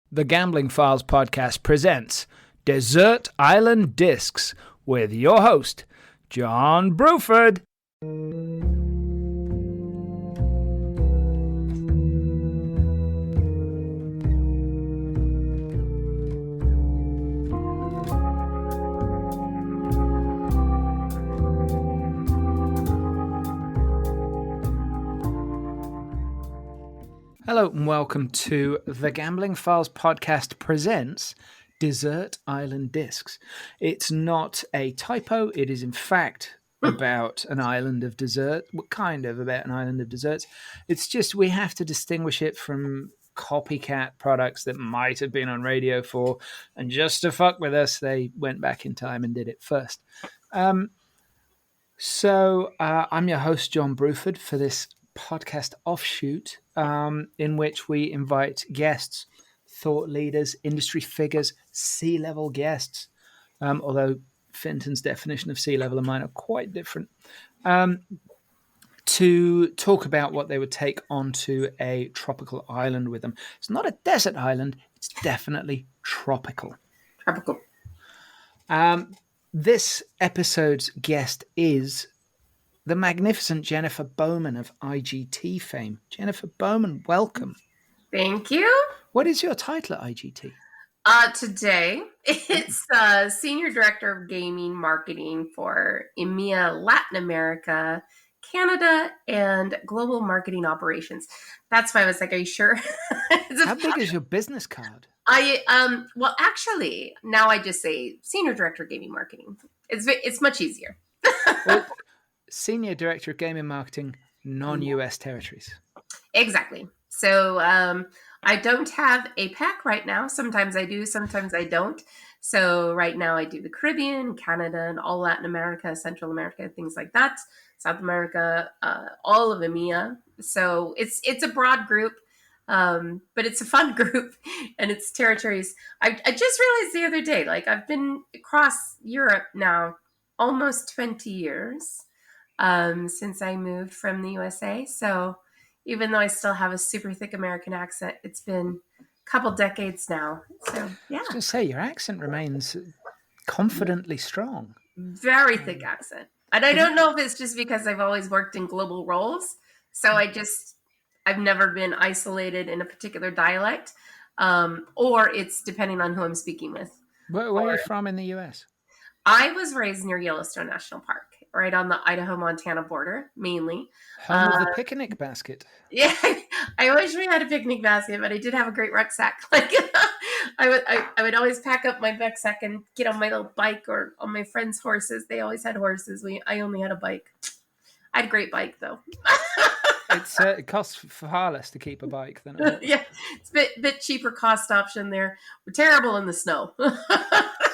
The Gambling Files podcast presents Desert Island Discs with your host, John Bruford. Hello and welcome to The Gambling Files podcast presents Desert Island Discs. It's not a typo, it is in fact about an island of desert, kind of about an island of desserts. It's just we have to distinguish it from copycat products that might have been on radio for, and just to fuck with us, they went back in time and did it first. So I'm your host, John Bruford, for this podcast offshoot in which we invite guests, thought leaders, industry figures, C-level guests, although Fintan's definition of C-level and mine are quite different, to talk about what they would take onto a tropical island with them. It's not a desert island, it's definitely tropical. Tropical. This episode's guest is the magnificent Jennifer Bowman of IGT fame. Jennifer Bowman, welcome. Thank you. What is your title at IGT? Today, it's Senior Director of Gaming Marketing for EMEA, Latin America, Canada, and Global Marketing Operations. That's why I was like, are you sure? How big is your business card? Well, actually, now I just say Senior Director of Gaming Marketing. It's much easier. Well, Senior Director of Gaming Marketing, non-US territories. Exactly. So I don't have APAC right now. Sometimes I do, sometimes I don't. So right now I do the Caribbean, Canada, and all Latin America, Central America, things like that. South America, all of EMEA. So it's a broad group, but it's a fun group, and it's territories. I just realized the other day, like I've been across Europe now almost 20 years. Since I moved from the USA. So even though I still have a super thick American accent, it's been a couple decades now. So yeah. I was going to say, your accent remains confidently strong. Very thick accent. And I don't know if it's just because I've always worked in global roles. So I've never been isolated in a particular dialect. Or it's depending on who I'm speaking with. Where are you from in the US? I was raised near Yellowstone National Park, right on the Idaho-Montana border, mainly. Home of the picnic basket. Yeah, I wish we had a picnic basket, but I did have a great rucksack. Like, I would always pack up my rucksack and get on my little bike or on my friends' horses. They always had horses. I only had a bike. I had a great bike, though. It costs far less to keep a bike than a horse. Yeah, it's a bit cheaper cost option there. We're terrible in the snow.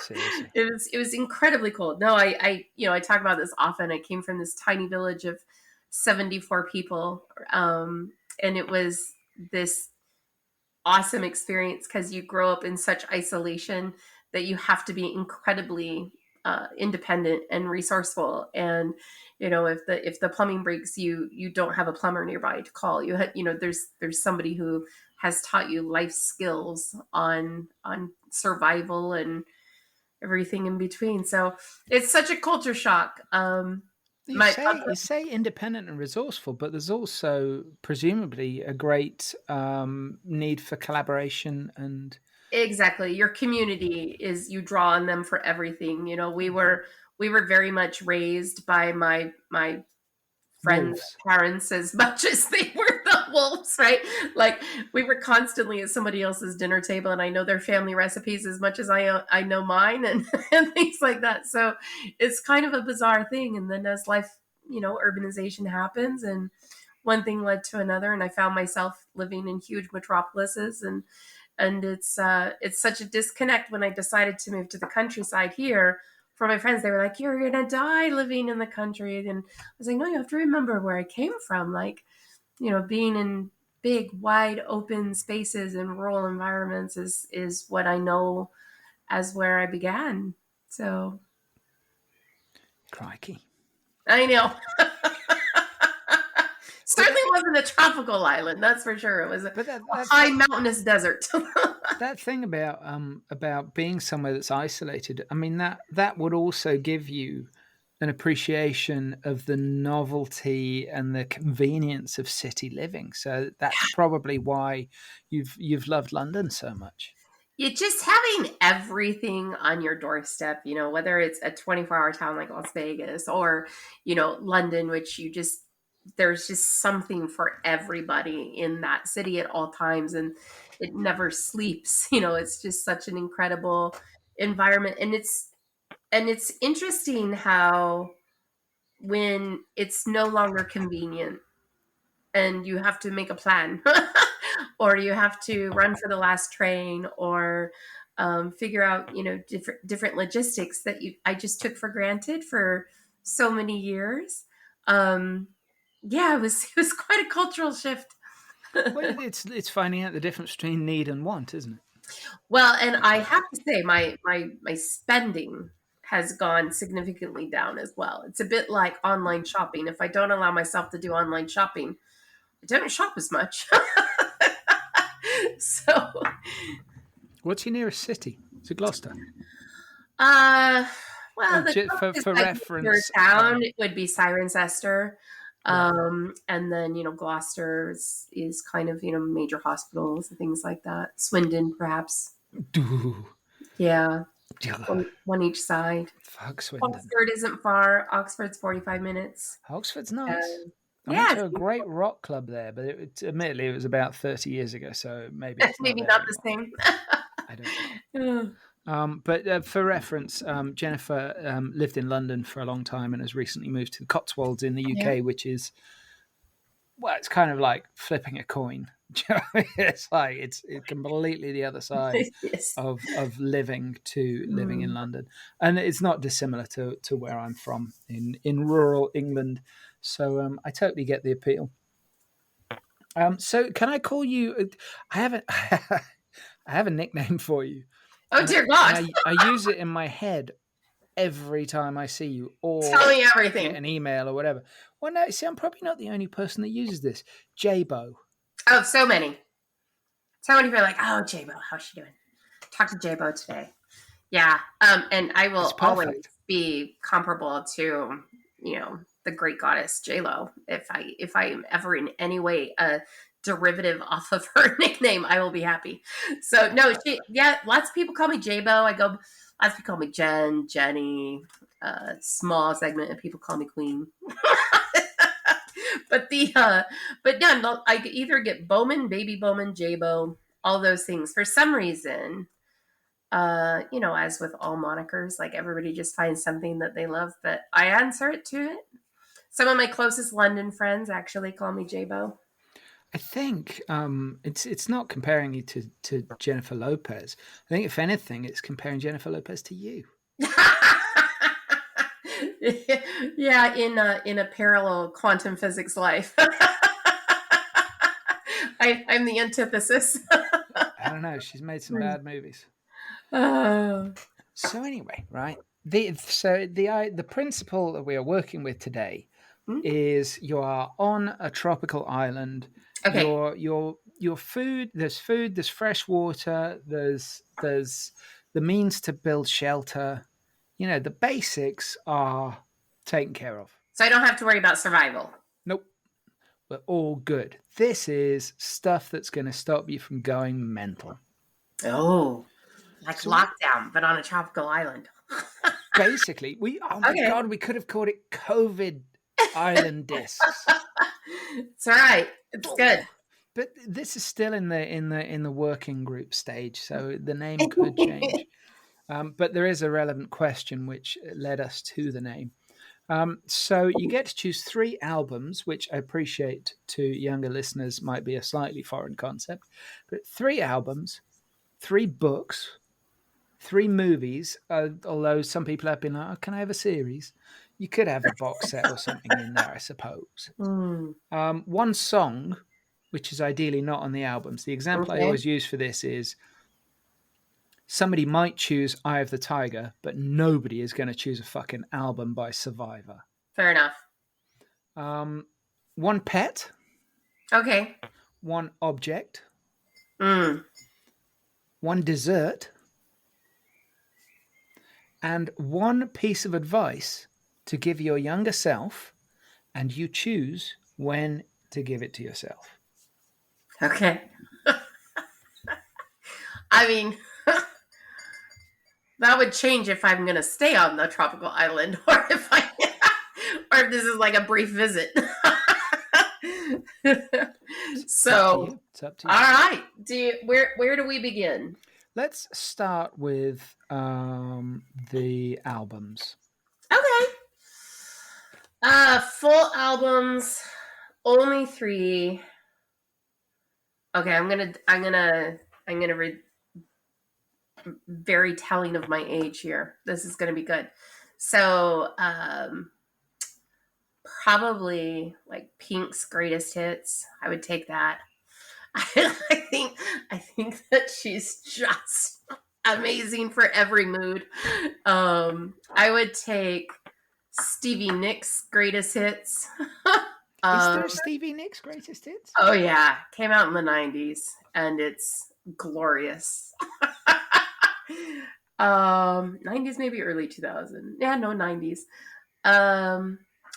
Seriously. It was incredibly cold. No, I talk about this often. I came from this tiny village of 74 people, and it was this awesome experience because you grow up in such isolation that you have to be incredibly independent and resourceful. And if the plumbing breaks, you don't have a plumber nearby to call. There's somebody who has taught you life skills on survival and everything in between. So it's such a culture shock. You say independent and resourceful, but there's also presumably a great need for collaboration and exactly. Your community you draw on them for everything. We were very much raised by my friends' parents as much as they were the wolves, right? Like we were constantly at somebody else's dinner table, and I know their family recipes as much as I know mine, and things like that. So it's kind of a bizarre thing. And then as life, urbanization happens, and one thing led to another, and I found myself living in huge metropolises, and it's such a disconnect when I decided to move to the countryside here. For my friends, they were like, you're going to die living in the country. And I was like, no, you have to remember where I came from. Like, being in big, wide open spaces and rural environments is what I know as where I began. So. Crikey. I know. Certainly wasn't a tropical island, that's for sure. It was a high mountainous desert. that thing about being somewhere that's isolated, I mean that would also give you an appreciation of the novelty and the convenience of city living. So that's probably why you've loved London so much. You just having everything on your doorstep, whether it's a 24-hour town like Las Vegas or, London, which there's just something for everybody in that city at all times, and it never sleeps. It's just such an incredible environment. And it's interesting how when it's no longer convenient and you have to make a plan or you have to run for the last train or figure out different logistics that I just took for granted for so many years. Yeah, it was quite a cultural shift. Well, it's finding out the difference between need and want, isn't it? Well, and I have to say my spending has gone significantly down as well. It's a bit like online shopping. If I don't allow myself to do online shopping, I don't shop as much. So, What's your nearest city? Is it Gloucester? uh, well, the closest For like major reference, town would be Cirencester. right. And then, Gloucester is kind of, major hospitals and things like that. Swindon, perhaps. Yeah. One each side. Fuck Swindon. Oxford isn't far. Oxford's 45 minutes. Oxford's nice. I went Yeah, to a great rock club there, but admittedly it was about 30 years ago, so maybe it's not maybe there not the anymore. same. I don't know. But for reference, Jennifer lived in London for a long time and has recently moved to the Cotswolds in the UK, Yeah. which is, well, it's kind of like flipping a coin. It's like it's completely the other side Yes. of living in London, and it's not dissimilar to where I'm from in rural England. So I totally get the appeal. So can I call you? I have a I have a nickname for you, Oh, dear God. and I use it in my head every time I see you Tell or me get everything. an email or whatever. Well, no, see, I'm probably not the only person that uses this. J-Bo. Oh, so many. So many people are like, oh, J-Bo, how's she doing? Talk to J-Bo today. Yeah. And I It's will always perfect. be comparable to, the great goddess J-Lo. If I am ever in any way a derivative off of her nickname, I will be happy. So no, lots of people call me J-Bo. Lots of people call me Jen, Jenny, small segment of people call me Queen. But yeah, I could either get Bowman, Baby Bowman, J-Bo, all those things. For some reason, as with all monikers, like everybody just finds something that they love, but I answer it to it. Some of my closest London friends actually call me J-Bo. I think it's not comparing you to Jennifer Lopez. I think if anything, it's comparing Jennifer Lopez to you. Yeah, in a parallel quantum physics life. I'm the antithesis. I don't know. She's made some bad movies. Oh. So anyway, right? The principle that we are working with today is you are on a tropical island. Okay. Your food. There's food. There's fresh water. There's the means to build shelter. The basics are taken care of. So I don't have to worry about survival. Nope, we're all good. This is stuff that's going to stop you from going mental. Oh, like So lockdown, but on a tropical island. basically, oh my Okay. god, we could have called it COVID Island Discs. It's all right. It's good. But this is still in the working group stage, so the name could change. But there is a relevant question which led us to the name. So you get to choose 3 albums, which I appreciate to younger listeners might be a slightly foreign concept, but 3 albums, 3 books, 3 movies. Although some people have been like, "Oh, can I have a series?" You could have a box set or something in there, I suppose. 1 song, which is ideally not on the albums. The example I Okay. always use for this is somebody might choose Eye of the Tiger, but nobody is going to choose a fucking album by Survivor. Fair enough. 1 pet, Okay. 1 object, Mm. one dessert, and one piece of advice to give your younger self, and you choose when to give it to yourself. Okay. I mean, that would change if I'm going to stay on the tropical island or if this is like a brief visit. So, It's up to all you. right. Where do we begin? Let's start with the albums. Okay. Full albums, only 3. Okay, I'm gonna read, very telling of my age here. This is gonna be good. So, probably like Pink's greatest hits. I would take that. I think that she's just amazing for every mood. I would take Stevie Nicks' greatest hits. Is there Stevie Nicks' greatest hits? Oh yeah, came out in the 90s and it's glorious. 90s, maybe early 2000. Yeah, no, 90s.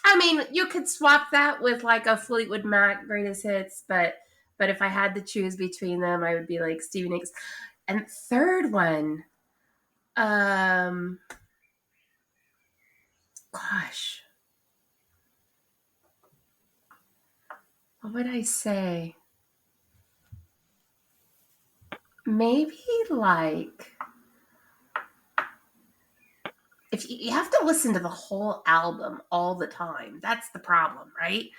I mean, you could swap that with like a Fleetwood Mac greatest hits, but if I had to choose between them, I would be like Stevie Nicks. And third one, gosh, what would I say? Maybe like, if you have to listen to the whole album all the time, that's the problem, right?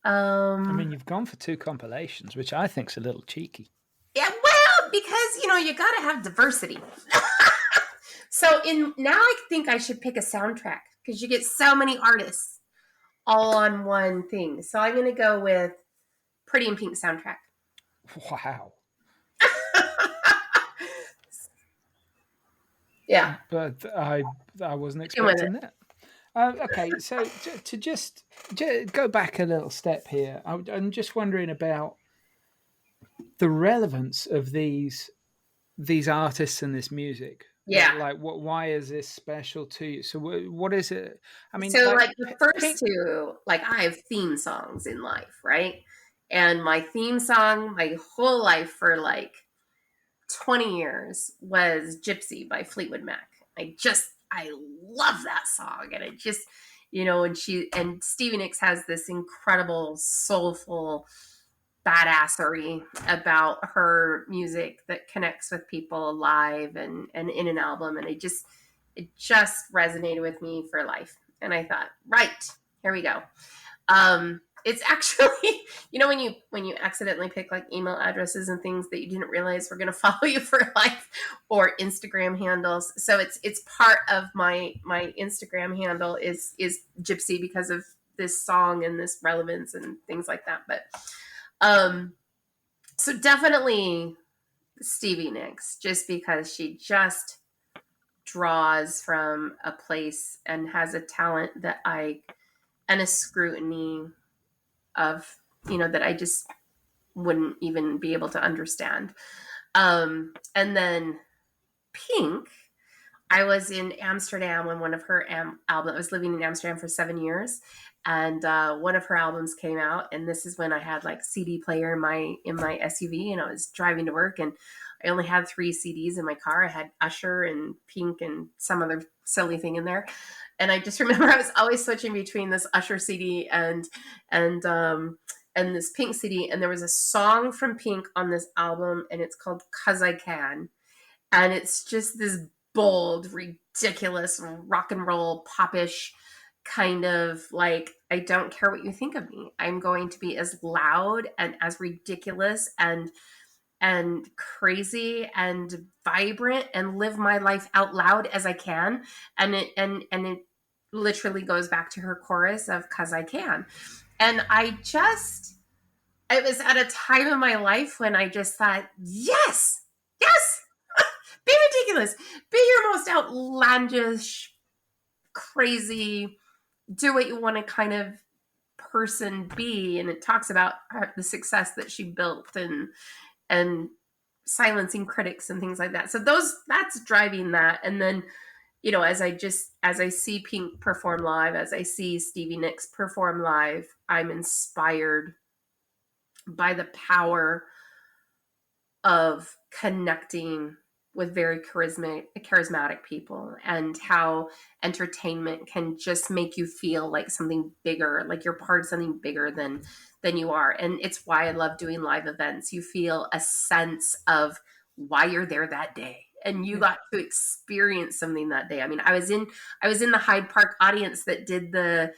I mean, you've gone for 2 compilations, which I think's a little cheeky. Yeah, well, because you got to have diversity. So now I think I should pick a soundtrack because you get so many artists all on one thing. So I'm going to go with Pretty in Pink soundtrack. Wow. Yeah. But I wasn't expecting that. Okay, so to just go back a little step here, I'm just wondering about the relevance of these artists and this music. Yeah. Like what? Why is this special to you? So what is it? I mean, so like the first 2, like I have theme songs in life, right? And my theme song, my whole life for like 20 years was Gypsy by Fleetwood Mac. I love that song. And it just, and Stevie Nicks has this incredible, soulful badassery about her music that connects with people live and in an album. And it just resonated with me for life. And I thought, right, here we go. It's actually, when you accidentally pick like email addresses and things that you didn't realize were going to follow you for life, or Instagram handles. So it's part of my Instagram handle is Gypsy because of this song and this relevance and things like that. But so definitely Stevie Nicks, just because she just draws from a place and has a talent and a scrutiny of, that I just wouldn't even be able to understand. And then Pink, I was in Amsterdam when one of her albums, I was living in Amsterdam for 7 years, and one of her albums came out, and this is when I had like CD player in my SUV, and I was driving to work, and I only had 3 CDs in my car. I had Usher and Pink and some other silly thing in there. And I just remember I was always switching between this Usher CD and this Pink CD. And there was a song from Pink on this album, and it's called "'Cause I Can." And it's just this bold, ridiculous, rock and roll, popish kind of like, I don't care what you think of me. I'm going to be as loud and as ridiculous and crazy and vibrant and live my life out loud as I can. And it literally goes back to her chorus of "'Cause I Can." And it was at a time in my life when I just thought, yes, be ridiculous, be your most outlandish, crazy, do what you want to kind of person be. And it talks about the success that she built and silencing critics and things like that. So that's driving that. And then, you know, as I see Pink perform live, as I see Stevie Nicks perform live, I'm inspired by the power of connecting with very charismatic people, and how entertainment can just make you feel like something bigger, like you're part of something bigger than you are. And it's why I love doing live events. You feel a sense of why you're there that day, and you got to experience something that day. I mean, I was in the Hyde Park audience that did the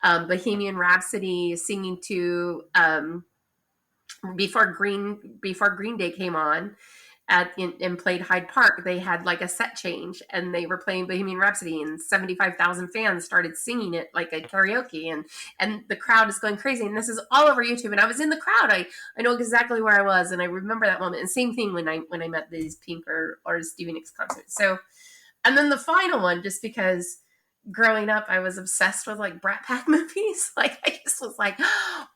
Bohemian Rhapsody singing to before Green Day came on and played Hyde Park. They had like a set change, and they were playing Bohemian Rhapsody, and 75,000 fans started singing it like a karaoke, and the crowd is going crazy. And this is all over YouTube. And I was in the crowd. I know exactly where I was, and I remember that moment. And same thing when I met these Pink or Stevie Nicks concerts. So, and then the final one, just because growing up, I was obsessed with like Brat Pack movies. Like, I just was like,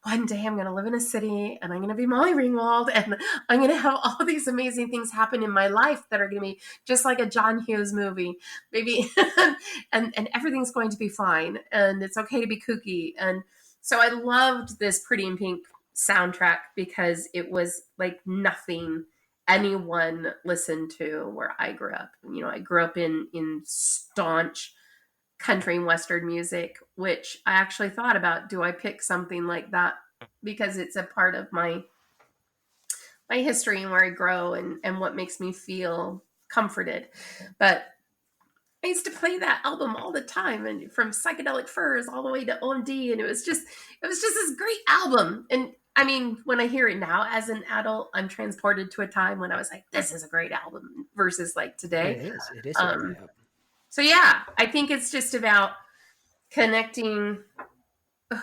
one day I'm going to live in a city and I'm going to be Molly Ringwald, and I'm going to have all these amazing things happen in my life that are going to be just like a John Hughes movie, maybe. and everything's going to be fine. And it's okay to be kooky. And so I loved this Pretty in Pink soundtrack because it was like nothing anyone listened to where I grew up. You know, I grew up in staunch country and western music, which I actually thought about, do I pick something like that, because it's a part of my history and where I grow, and what makes me feel comforted. But I used to play that album all the time, and from Psychedelic Furs all the way to OMD, and it was just this great album. And I mean, when I hear it now as an adult, I'm transported to a time when I was like, this is a great album, versus like today. It is a great album. So yeah, I think it's just about connecting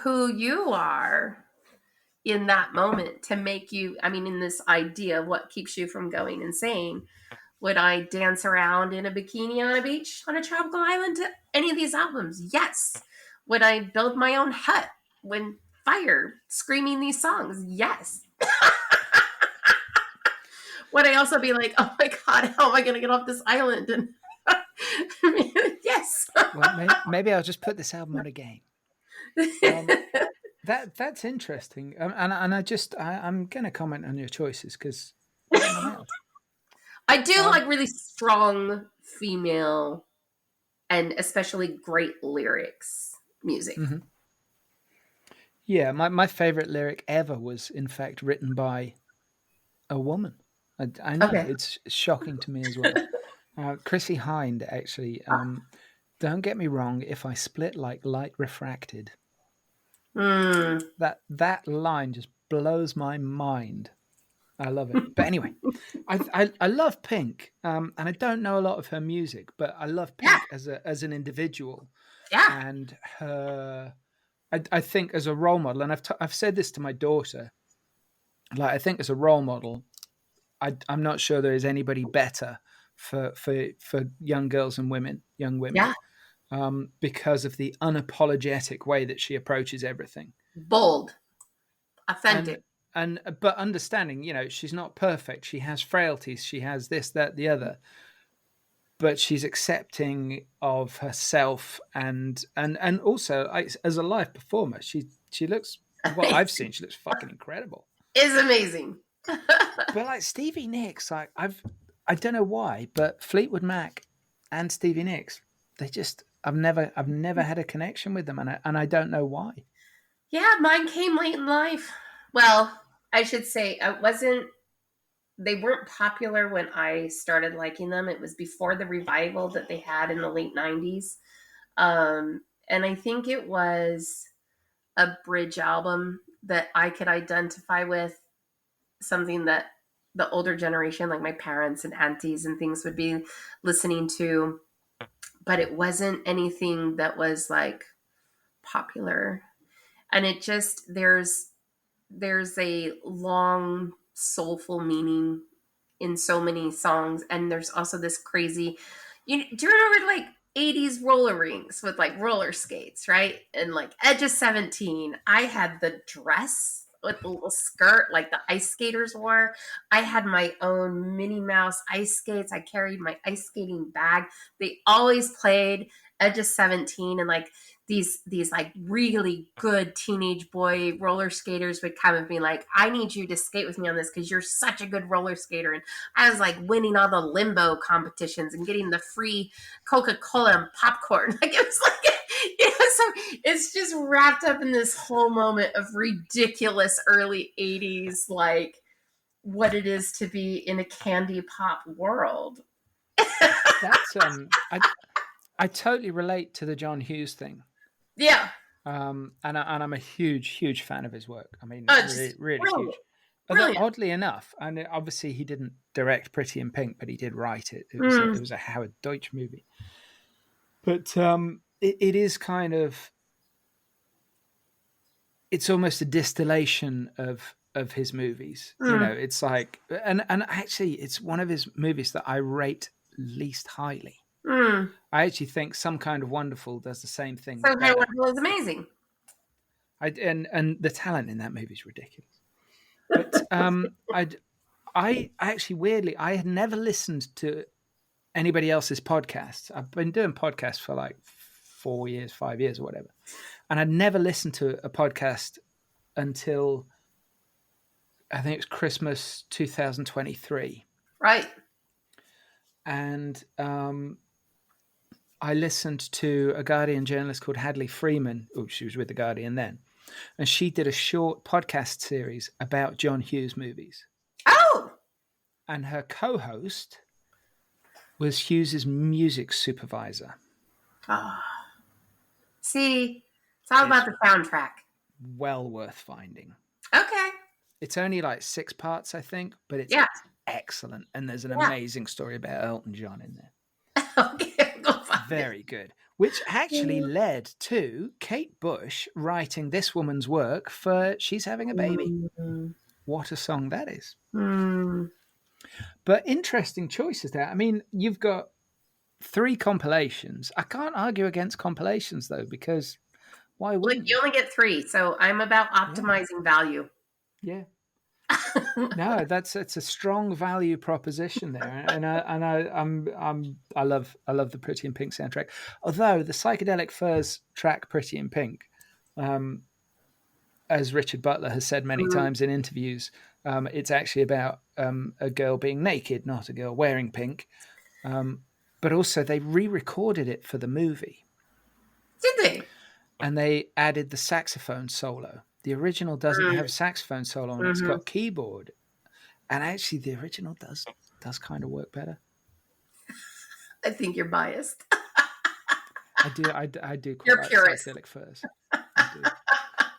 who you are in that moment to make you, I mean, in this idea of what keeps you from going insane. Would I dance around in a bikini on a beach on a tropical island to any of these albums? Yes. Would I build my own hut when fire screaming these songs? Yes. Would I also be like, oh my God, how am I going to get off this island? And yes. Well, maybe I'll just put this album on again. That's interesting, and I'm going to comment on your choices because I do like really strong female and especially great lyrics music. Mm-hmm. Yeah, my favorite lyric ever was in fact written by a woman. I know, okay. It's shocking to me as well. Chrissy Hind, actually. Don't get me wrong, if I split like light refracted. That line just blows my mind. I love it. But anyway, I love Pink, and I don't know a lot of her music, but I love Pink as an individual. Yeah. And her, I think as a role model, and I've said this to my daughter, like I think as a role model, I'm not sure there is anybody better for young girls and young women. Yeah. Because of the unapologetic way that she approaches everything. Bold, authentic. But understanding, you know, she's not perfect. She has frailties. She has this, that, the other. But she's accepting of herself, and also as a live performer, she looks, what I've seen, she looks fucking incredible. It's amazing. But like Stevie Nicks, like I don't know why, but Fleetwood Mac and Stevie Nicks, they just, I've never had a connection with them, and I don't know why. Yeah, mine came late in life. Well, I should say they weren't popular when I started liking them. It was before the revival that they had in the late 90s. And I think it was a bridge album that I could identify with, something that the older generation, like my parents and aunties and things, would be listening to. But it wasn't anything that was like popular. And it just, there's a long soulful meaning in so many songs. And there's also this crazy, do you remember like 80s roller rinks with like roller skates, right? And like Edge of 17, I had the dress with the little skirt like the ice skaters wore. I had my own Minnie Mouse ice skates. I carried my ice skating bag. They always played Edge of 17, and like these like really good teenage boy roller skaters would come and be like, I need you to skate with me on this because you're such a good roller skater. And I was like winning all the limbo competitions and getting the free Coca-Cola and popcorn. Like it was like, so it's just wrapped up in this whole moment of ridiculous early 80s, like what it is to be in a candy pop world. That's I totally relate to the John Hughes thing. Yeah. And I'm a huge fan of his work. I mean, really Brilliant. huge. Although oddly enough, and obviously he didn't direct Pretty in Pink, but he did write it. It was a Howard Deutsch movie. But it is kind of, it's almost a distillation of his movies. You know, it's like, and actually, it's one of his movies that I rate least highly. I actually think Some Kind of Wonderful does the same thing. Some Kind of Wonderful is amazing. And the talent in that movie is ridiculous. But I actually weirdly, I had never listened to anybody else's podcasts. I've been doing podcasts for like 4 years, 5 years or whatever. And I'd never listened to a podcast until I think it was Christmas 2023. Right. And I listened to a Guardian journalist called Hadley Freeman. Oh, she was with the Guardian then. And she did a short podcast series about John Hughes movies. Oh! And her co-host was Hughes's music supervisor. Oh. See, it's all about the soundtrack. Well worth finding. Okay. It's only like 6 parts, I think, but it's excellent. And there's an amazing story about Elton John in there. Okay, go find Very good. Which actually led to Kate Bush writing this woman's work for She's Having a Baby. What a song that is. But interesting choices there. I mean, you've got 3 compilations. I can't argue against compilations, though, because why wouldn't you? Only get 3, so I'm about optimizing value. Yeah. No, it's a strong value proposition there, and I love the Pretty in Pink soundtrack. Although the Psychedelic Furs track Pretty in Pink, as Richard Butler has said many times in interviews, it's actually about a girl being naked, not a girl wearing pink. But also they re-recorded it for the movie. Did they? And they added the saxophone solo. The original doesn't have a saxophone solo, and it's got keyboard. And actually, the original does kind of work better. I think you're biased. I do. Quite You're like purist. Psychedelic Furs. I do.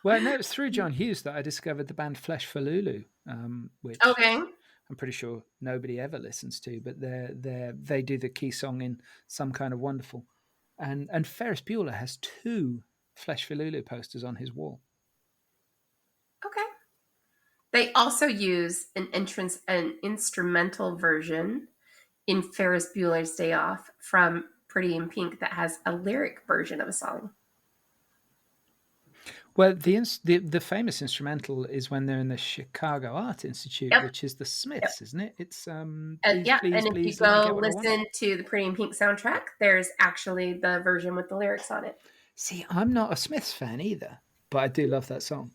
Well, no, it was through John Hughes that I discovered the band Flesh for Lulu, which I'm pretty sure nobody ever listens to, but they do the key song in Some Kind of Wonderful, and Ferris Bueller has 2 Flesh for Lulu posters on his wall. Okay. They also use an instrumental version in Ferris Bueller's Day Off from Pretty in Pink that has a lyric version of a song. Well, the famous instrumental is when they're in the Chicago Art Institute, which is the Smiths, isn't it? It's and if you go listen to the Pretty in Pink soundtrack, there's actually the version with the lyrics on it. See, I'm not a Smiths fan either, but I do love that song.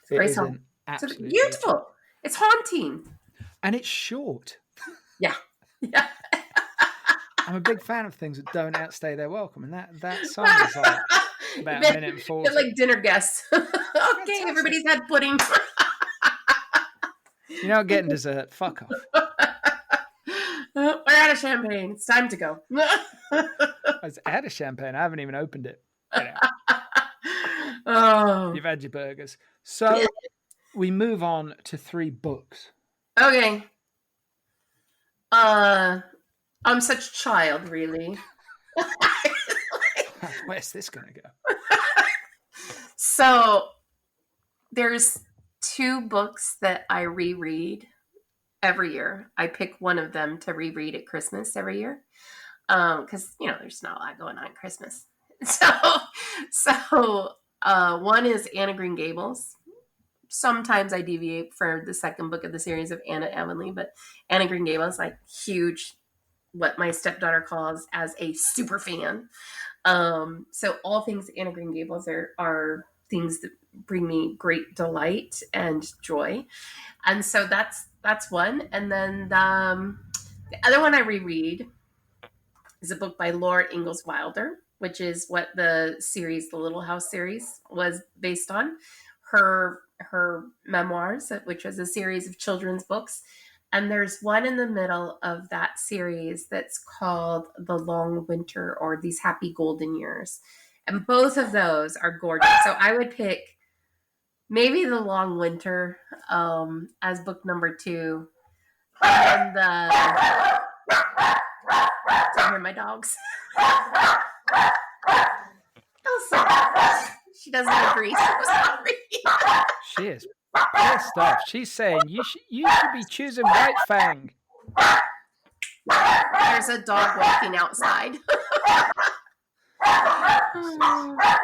It's a great song. It's beautiful. It's haunting. And it's short. Yeah. I'm a big fan of things that don't outstay their welcome, and that song is like about a minute and 40. They're like dinner guests. Okay, everybody's had pudding. You're not getting dessert. Fuck off. We're out of champagne. It's time to go. I was out of champagne. I haven't even opened it. You've had your burgers. So we move on to 3 books. Okay. I'm such a child, really. Where's this going to go? So there's 2 books that I reread every year. I pick one of them to reread at Christmas every year. Because, there's not a lot going on at Christmas. So one is Anne of Green Gables, sometimes I deviate for the second book of the series of Anna Avonlea, but Anna Green Gables, like huge, what my stepdaughter calls as a super fan. So all things Anna Green Gables are things that bring me great delight and joy. And so that's one. And then the other one I reread is a book by Laura Ingalls Wilder, which is what the series, the Little House series, was based on. Her memoirs, which was a series of children's books. And there's one in the middle of that series that's called The Long Winter, or These Happy Golden Years. And both of those are gorgeous. So I would pick maybe The Long Winter as book number 2. And do you hear my dogs? Oh, she doesn't agree. So sorry. She is pissed off. She's saying you should be choosing White Fang. There's a dog walking outside.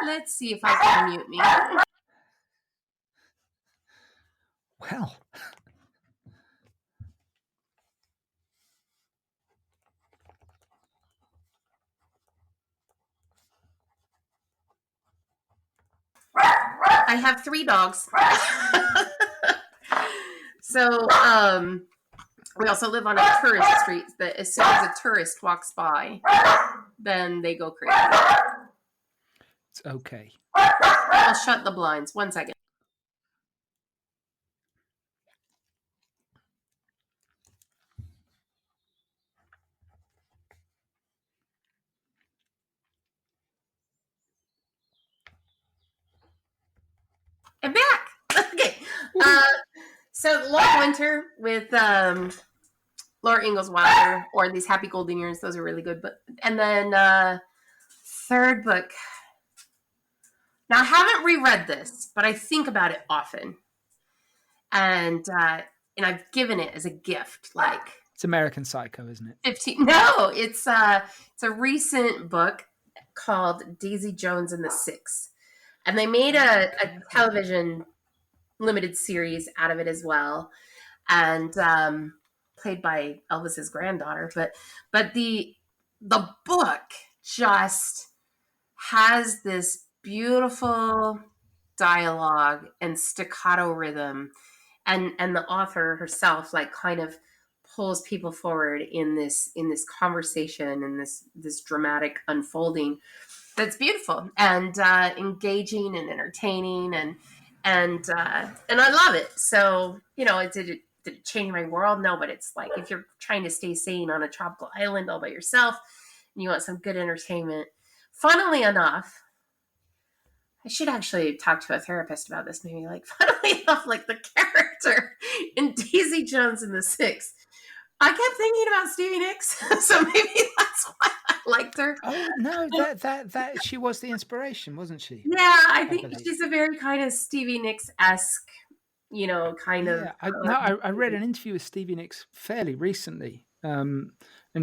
Let's see if I can mute me. Well, I have 3 dogs. So, we also live on a tourist street that as soon as a tourist walks by, then they go crazy. it's okay. I'll shut the blinds. 1 second. I'm back. Okay. So Long Winter with Laura Ingalls Wilder, or These Happy Golden Years. Those are really good. And then third book. Now I haven't reread this, but I think about it often, and I've given it as a gift. Like, it's American Psycho, isn't it? 15. No, it's a recent book called Daisy Jones and the Six, and they made a television limited series out of it as well, and played by Elvis's granddaughter. But the book just has this beautiful dialogue and staccato rhythm, and the author herself like kind of pulls people forward in this conversation and this dramatic unfolding that's beautiful and engaging and entertaining, and I love it. So, did it change my world? No, but it's like if you're trying to stay sane on a tropical island all by yourself and you want some good entertainment. Funnily enough, I should actually talk to a therapist about this. Maybe funnily enough, like the character in Daisy Jones and the Six, I kept thinking about Stevie Nicks, so maybe that's why I liked her. Oh no, that she was the inspiration, wasn't she? Yeah, I think she's a very kind of Stevie Nicks-esque, kind of. I read an interview with Stevie Nicks fairly recently, and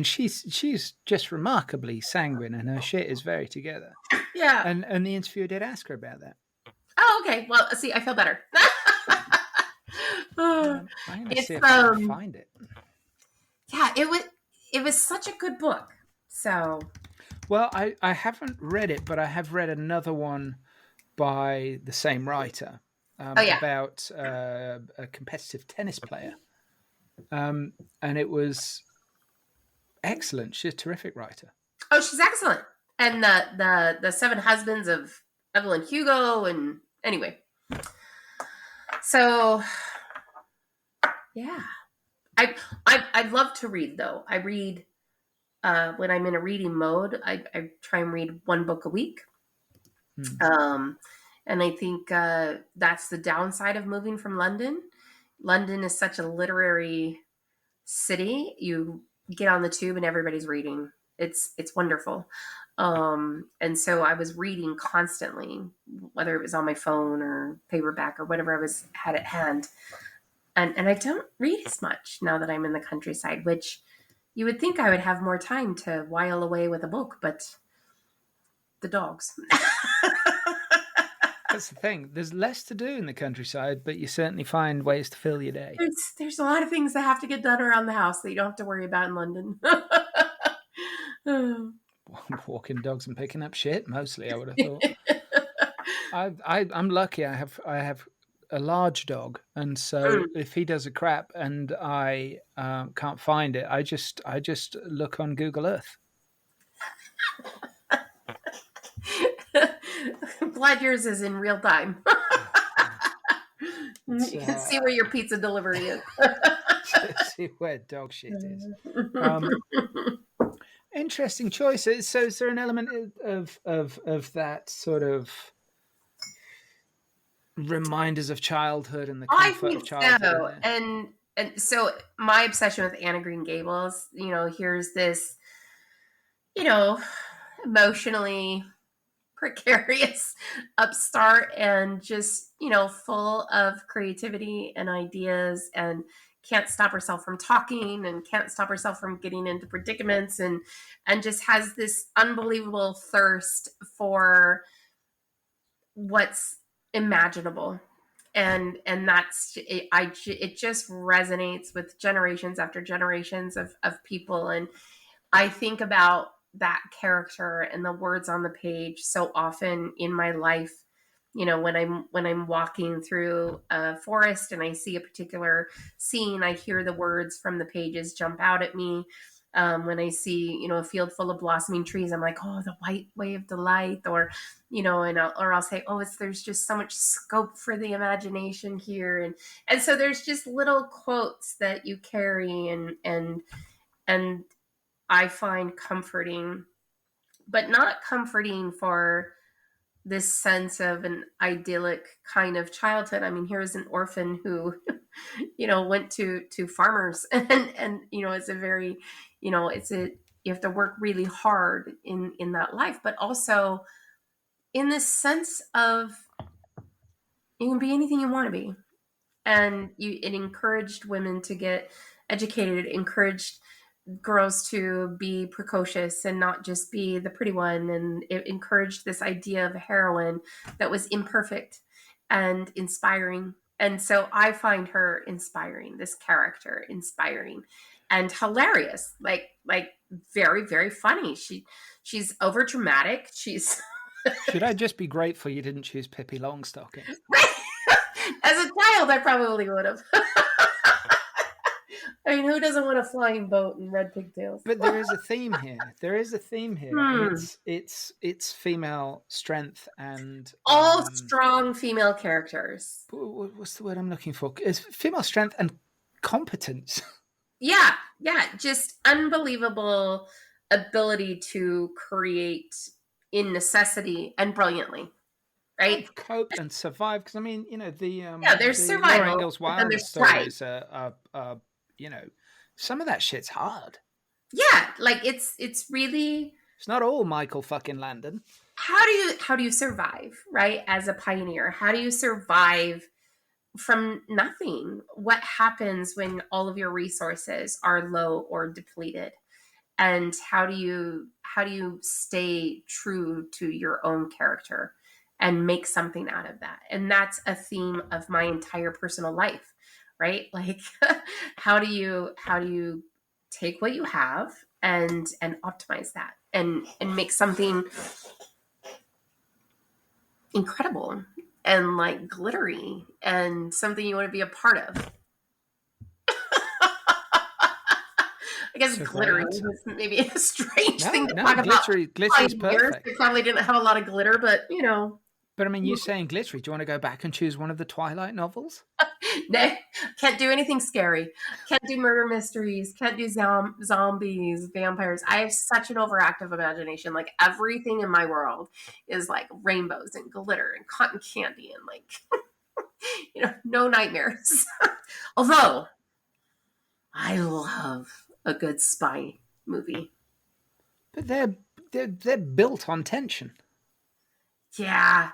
she's just remarkably sanguine, and her shit is very together. Yeah. And the interviewer did ask her about that. Oh, okay. Well, see, I feel better. I'm going to see if I can find it. Yeah, it was such a good book. So, well, I haven't read it, but I have read another one by the same writer about a competitive tennis player, and it was excellent. She's a terrific writer. Oh, she's excellent. And the Seven Husbands of Evelyn Hugo, and anyway. So, yeah. I love to read, though. I read when I'm in a reading mode. I try and read 1 book a week. And I think that's the downside of moving from London. London is such a literary city. You get on the tube and everybody's reading. It's wonderful. And so I was reading constantly, whether it was on my phone or paperback or whatever I had at hand. And I don't read as much now that I'm in the countryside, which you would think I would have more time to while away with a book, but the dogs. That's the thing. There's less to do in the countryside, but you certainly find ways to fill your day. There's a lot of things that have to get done around the house that you don't have to worry about in London. Walking dogs and picking up shit, mostly, I would have thought. I'm lucky. I have a large dog, and so if he does a crap and I can't find it, I just look on Google Earth. I'm glad yours is in real time. You can see where your pizza delivery is. See where dog shit is. Interesting choice. So is there an element of that sort of reminders of childhood and the comfort of childhood? So. And so my obsession with Anna Green Gables, here's this, emotionally precarious upstart and just, full of creativity and ideas and can't stop herself from talking and can't stop herself from getting into predicaments and just has this unbelievable thirst for what's imaginable. And that's it just resonates with generations after generations of people. And I think about that character and the words on the page so often in my life. When I'm walking through a forest and I see a particular scene, I hear the words from the pages jump out at me. When I see, a field full of blossoming trees, I'm like, oh, the white way of delight, or, I'll say, oh, there's just so much scope for the imagination here. And so there's just little quotes that you carry and I find comforting, but not comforting for this sense of an idyllic kind of childhood. I mean, here's an orphan who, went to farmers and it's a very, you have to work really hard in that life, but also in this sense of you can be anything you want to be. And it encouraged women to get educated, it encouraged girls to be precocious and not just be the pretty one. And it encouraged this idea of a heroine that was imperfect and inspiring. And so I find her inspiring, this character inspiring and hilarious, like very, very funny. She's over dramatic. She's Should I just be grateful you didn't choose Pippi Longstocking? As a child, I probably would have. I mean, who doesn't want a flying boat and red pigtails? But there is a theme here. It's female strength and all strong female characters. What's the word I'm looking for? It's female strength and competence. Yeah, just unbelievable ability to create in necessity and brilliantly. Right? Cope and survive. Because I mean, there's survival. Laura Ingalls Wilder stories are some of that shit's hard. Yeah, like it's really. It's not all Michael fucking Landon. How do you survive, right? As a pioneer, how do you survive from nothing? What happens when all of your resources are low or depleted? And how do you stay true to your own character and make something out of that? And that's a theme of my entire personal life, right? Like, how do you take what you have and optimize that and make something incredible and like glittery and something you want to be a part of? I guess glittery is maybe a strange thing to talk about. Glittery's perfect. They probably didn't have a lot of glitter, but But I mean, you saying glittery. Do you want to go back and choose one of the Twilight novels? No, can't do anything scary. Can't do murder mysteries. Can't do zombies, vampires. I have such an overactive imagination. Like everything in my world is like rainbows and glitter and cotton candy and like, no nightmares. Although I love a good spy movie. But they're built on tension. Yeah.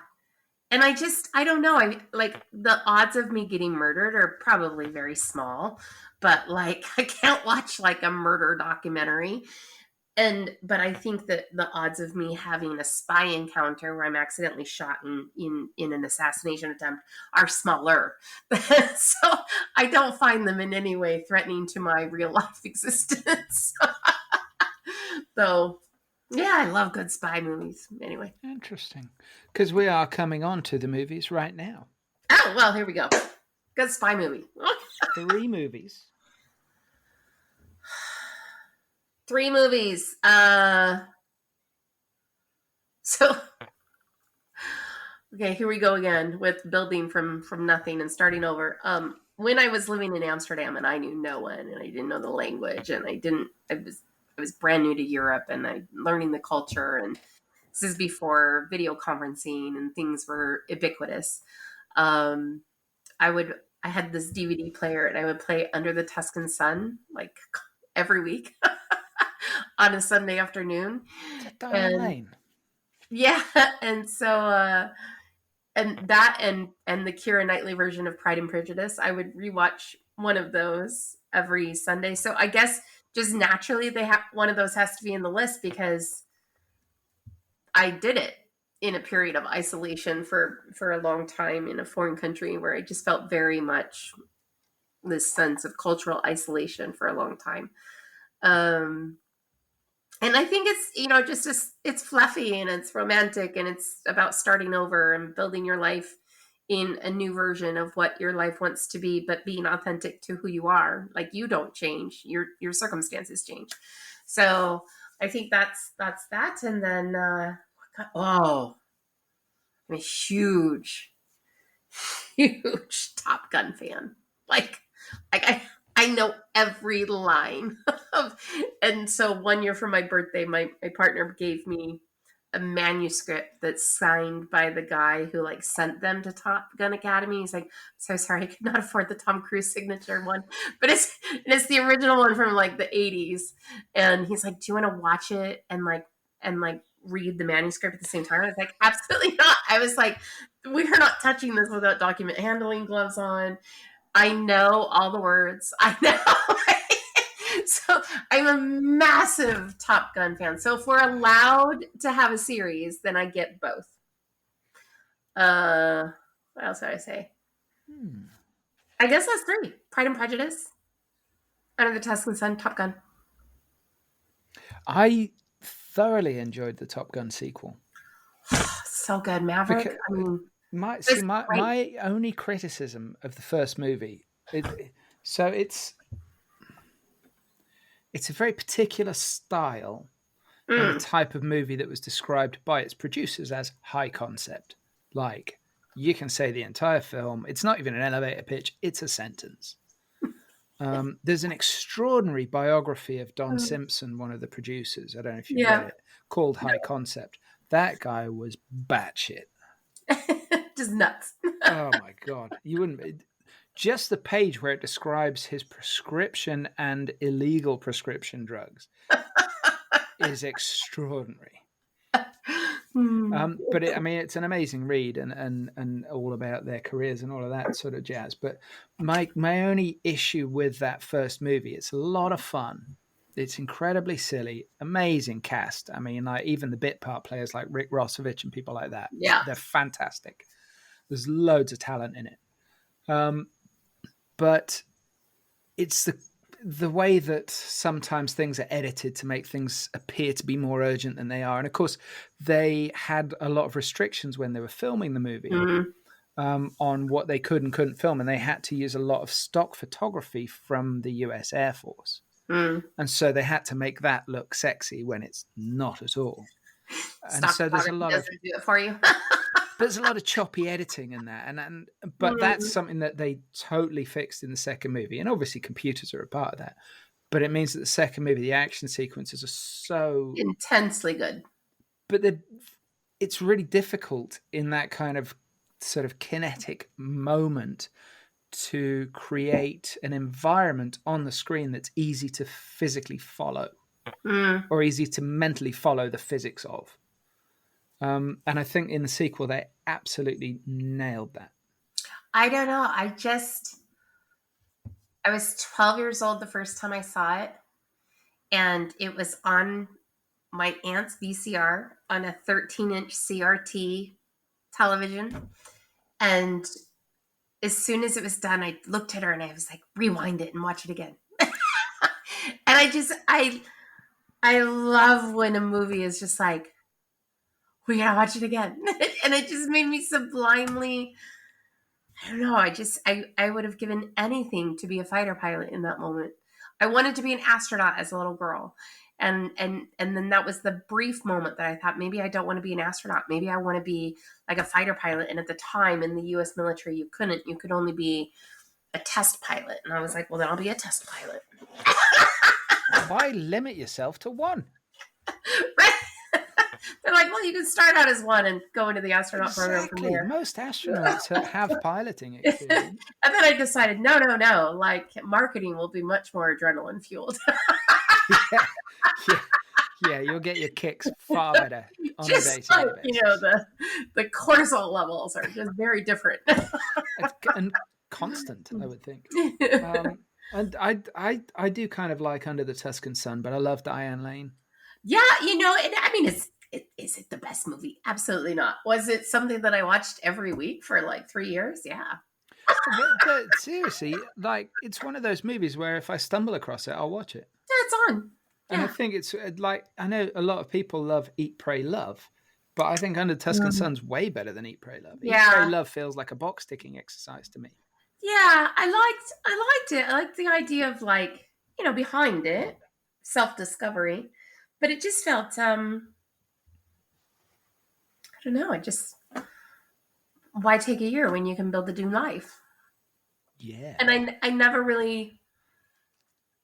And I don't know. I like the odds of me getting murdered are probably very small, but like I can't watch like a murder documentary. but I think that the odds of me having a spy encounter where I'm accidentally shot in an assassination attempt are smaller. So I don't find them in any way threatening to my real life existence. So yeah, I love good spy movies. Anyway. Interesting. Because we are coming on to the movies right now. Oh, well, here we go. Good spy movie. 3 movies. 3 movies. So okay, here we go again with building from nothing and starting over. When I was living in Amsterdam and I knew no one and I didn't know the language and I was brand new to Europe and I learning the culture, and this is before video conferencing and things were ubiquitous. Um, I had this DVD player and I would play Under the Tuscan Sun like every week on a Sunday afternoon. It's a Diane And Lane. yeah, and so and that and the Keira Knightley version of Pride and Prejudice, I would rewatch one of those every Sunday. So I guess just naturally they have one of those has to be in the list because I did it in a period of isolation for a long time in a foreign country where I just felt very much this sense of cultural isolation for a long time. And I think it's, it's fluffy and it's romantic and it's about starting over and building your life in a new version of what your life wants to be, but being authentic to who you are. Like, you don't change, your circumstances change. So I think that's that. And then I'm a huge huge Top Gun fan. Like I know every line of, and so one year for my birthday, my partner gave me a manuscript that's signed by the guy who like sent them to Top Gun Academy. He's like, so sorry, I could not afford the Tom Cruise signature one, but it's the original one from like the 80s. And he's like, do you want to watch it and read the manuscript at the same time? I was like, absolutely not. I was like, we are not touching this without document handling gloves on. I know all the words. I know. So I'm a massive Top Gun fan. So if we're allowed to have a series, then I get both. What else did I say? I guess that's 3. Pride and Prejudice, Under the Tuscan Sun, Top Gun. I thoroughly enjoyed the Top Gun sequel. So good, Maverick. Because I mean, my only criticism of the first movie, it's a very particular style and the type of movie that was described by its producers as high concept. Like, you can say the entire film, it's not even an elevator pitch, it's a sentence. There's an extraordinary biography of Don Simpson, one of the producers, I don't know if you've read it, called High Concept. That guy was batshit. Just nuts. Oh my God. You wouldn't. Just the page where it describes his prescription and illegal prescription drugs is extraordinary. But it's an amazing read and all about their careers and all of that sort of jazz. But my only issue with that first movie, it's a lot of fun. It's incredibly silly, amazing cast. I mean, like even the bit part players like Rick Rossovich and people like that. Yeah, they're fantastic. There's loads of talent in it. But it's the way that sometimes things are edited to make things appear to be more urgent than they are. And of course, they had a lot of restrictions when they were filming the movie on what they could and couldn't film. And they had to use a lot of stock photography from the US Air Force. And so they had to make that look sexy when it's not at all. And so there's a lot of do it for you. there's a lot of choppy editing in that, but that's something that they totally fixed in the second movie, and obviously computers are a part of that. But it means that the second movie, the action sequences are so intensely good. But it's really difficult in that kind of sort of kinetic moment to create an environment on the screen that's easy to physically follow or easy to mentally follow the physics of. And I think in the sequel, they absolutely nailed that. I don't know. I was 12 years old the first time I saw it, and it was on my aunt's VCR on a 13-inch CRT television. And as soon as it was done, I looked at her and I was like, rewind it and watch it again. And I love when a movie is just like, we gotta watch it again. And it just made me sublimely, I don't know, I would have given anything to be a fighter pilot in that moment. I wanted to be an astronaut as a little girl. And then that was the brief moment that I thought, maybe I don't want to be an astronaut. Maybe I want to be like a fighter pilot. And at the time in the US military, you could only be a test pilot. And I was like, well, then I'll be a test pilot. Why limit yourself to one? Right? They're like, well, you can start out as one and go into the astronaut program from there. Most astronauts have piloting experience. And then I decided, no. Like, marketing will be much more adrenaline fueled. Yeah, you'll get your kicks far better on just a day-to-day basis. You know, the cortisol levels are just very different. And constant, I would think. And I do kind of like Under the Tuscan Sun, but I love Diane Lane. Yeah, you know, and I mean, is it the best movie? Absolutely not. Was it something that I watched every week for like 3 years? Yeah. But seriously, like, it's one of those movies where if I stumble across it, I'll watch it. Yeah, it's on. And Yeah. I think it's like, I know a lot of people love Eat, Pray, Love, but I think Under the Tuscan Sun's way better than Eat, Pray, Love. Yeah. Eat, Pray, Love feels like a box ticking exercise to me. Yeah, I liked it. I liked the idea of, like, you know, behind it, self-discovery, but it just felt I don't know, why take a year when you can build a new life? Yeah. And I never really,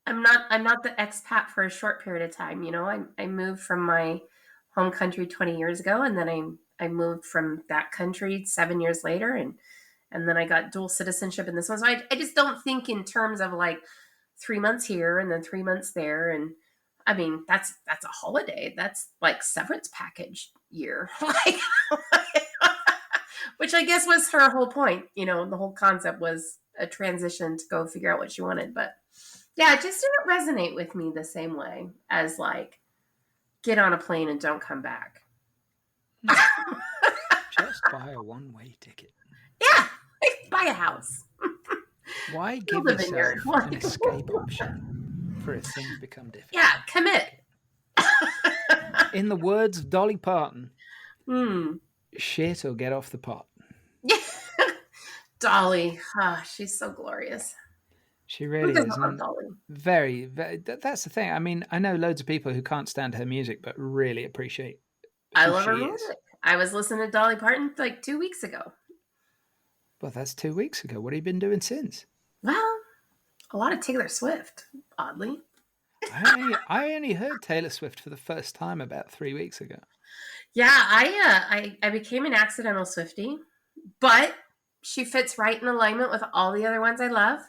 I'm not the expat for a short period of time, you know. I moved from my home country 20 years ago, and then I moved from that country 7 years later, and then I got dual citizenship in this one. So I just don't think in terms of like 3 months here and then 3 months there. And I mean, that's a holiday. That's like severance package year. Like, which I guess was her whole point. You know, the whole concept was a transition to go figure out what she wanted. But yeah, it just didn't resonate with me the same way as like, get on a plane and don't come back. Just buy a one-way ticket. Yeah, buy a house. Why give yourself an escape option for if things become difficult? Yeah, commit. In the words of Dolly Parton, shit or get off the pot. Yeah. Dolly, she's so glorious. She really is. Very, very, that's the thing. I mean, I know loads of people who can't stand her music, but really appreciate I love her music. I was listening to Dolly Parton like 2 weeks ago. Well, that's 2 weeks ago. What have you been doing since? Well, a lot of Taylor Swift, oddly. I only heard Taylor Swift for the first time about 3 weeks ago. Yeah, I became an accidental Swiftie, but she fits right in alignment with all the other ones I love.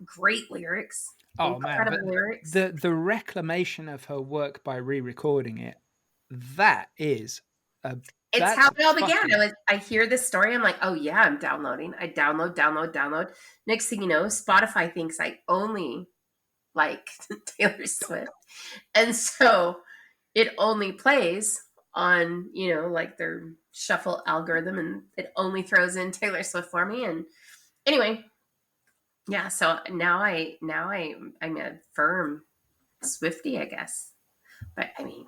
Great lyrics. Oh man, but lyrics. The reclamation of her work by re-recording it, that is it's how it all began. I hear this story, I'm like, oh yeah, I'm downloading. I download. Next thing you know, Spotify thinks I only like Taylor Swift. And so it only plays on, you know, like their shuffle algorithm, and it only throws in Taylor Swift for me. And anyway, yeah, so now I'm a firm Swiftie, I guess. But I mean,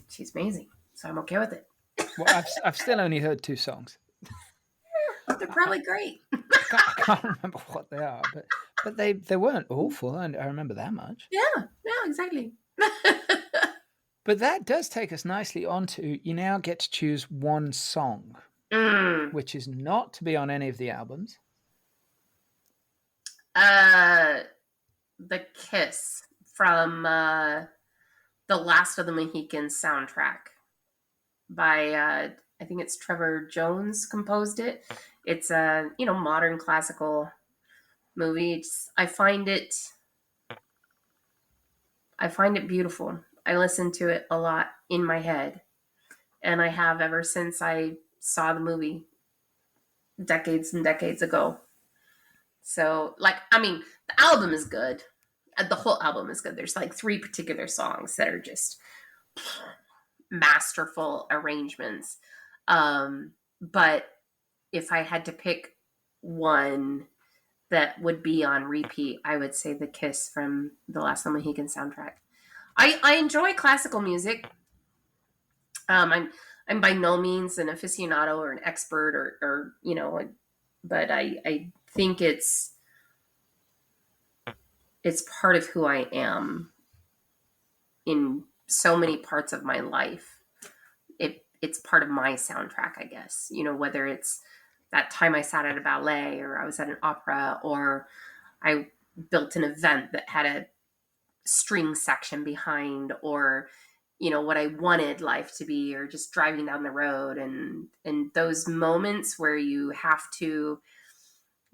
she's amazing, so I'm okay with it. Well, I've still only heard 2 songs. They're probably great. I can't remember what they are, but they weren't awful. I remember that much. Yeah, exactly. But that does take us nicely on to, you now get to choose one song, which is not to be on any of the albums. The Kiss from the Last of the Mohicans soundtrack by I think it's Trevor Jones composed it. It's a, you know, modern classical movie. I find it beautiful. I listen to it a lot in my head, and I have ever since I saw the movie decades and decades ago. So, like, I mean, the album is good. The whole album is good. There's like 3 particular songs that are just masterful arrangements. But if I had to pick one that would be on repeat, I would say The Kiss from the Last Mohican soundtrack. I enjoy classical music. I'm by no means an aficionado or an expert or but I think it's part of who I am in so many parts of my life. It's part of my soundtrack, I guess. Whether it's that time I sat at a ballet, or I was at an opera, or I built an event that had a string section behind, or what I wanted life to be, or just driving down the road, and those moments where you have to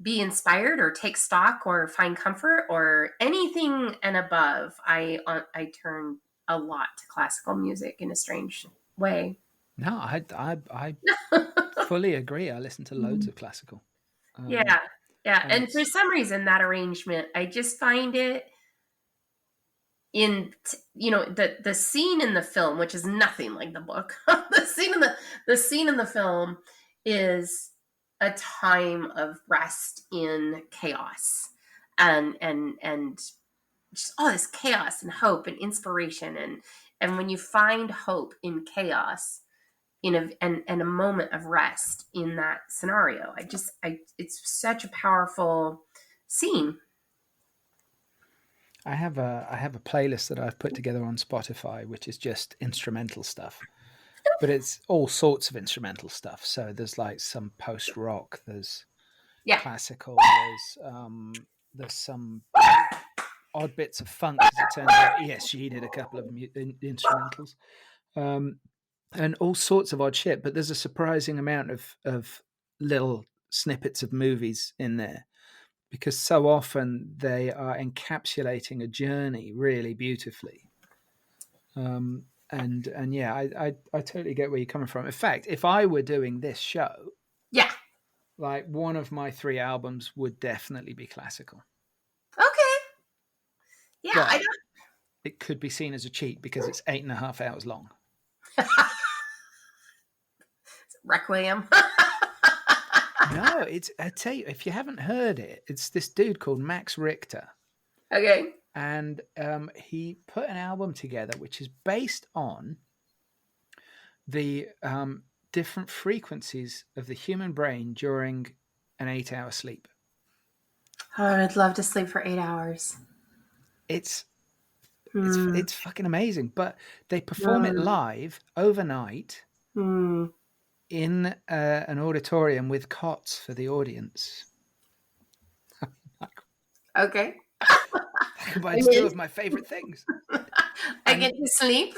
be inspired or take stock or find comfort or anything and above. I turn a lot to classical music in a strange way. No, I fully agree. I listen to loads of classical. Yeah. And for it's some reason, that arrangement, I just find it the scene in the film, which is nothing like the book. The scene in the film is a time of rest in chaos, and just all this chaos and hope and inspiration, and when you find hope in chaos, and a moment of rest in that scenario, it's such a powerful scene. I have a playlist that I've put together on Spotify, which is just instrumental stuff, but it's all sorts of instrumental stuff. So there's like some post rock, there's Yeah. classical, there's some odd bits of funk, because it turns out ESG did a couple of instrumentals, and all sorts of odd shit. But there's a surprising amount of little snippets of movies in there, because so often they are encapsulating a journey really beautifully. And yeah, I totally get where you're coming from. In fact, if I were doing this show, Yeah. like one of my 3 albums would definitely be classical. Okay. Yeah, I But don't. it could be seen as a cheat because it's 8.5 hours long. Requiem. No, I tell you, if you haven't heard it, it's this dude called Max Richter. Okay. And he put an album together which is based on the different frequencies of the human brain during an 8-hour sleep. Oh, I'd love to sleep for 8 hours. It's fucking amazing. But they perform it live overnight in an auditorium with cots for the audience. Okay. That combines 2 of my favorite things. I get to sleep,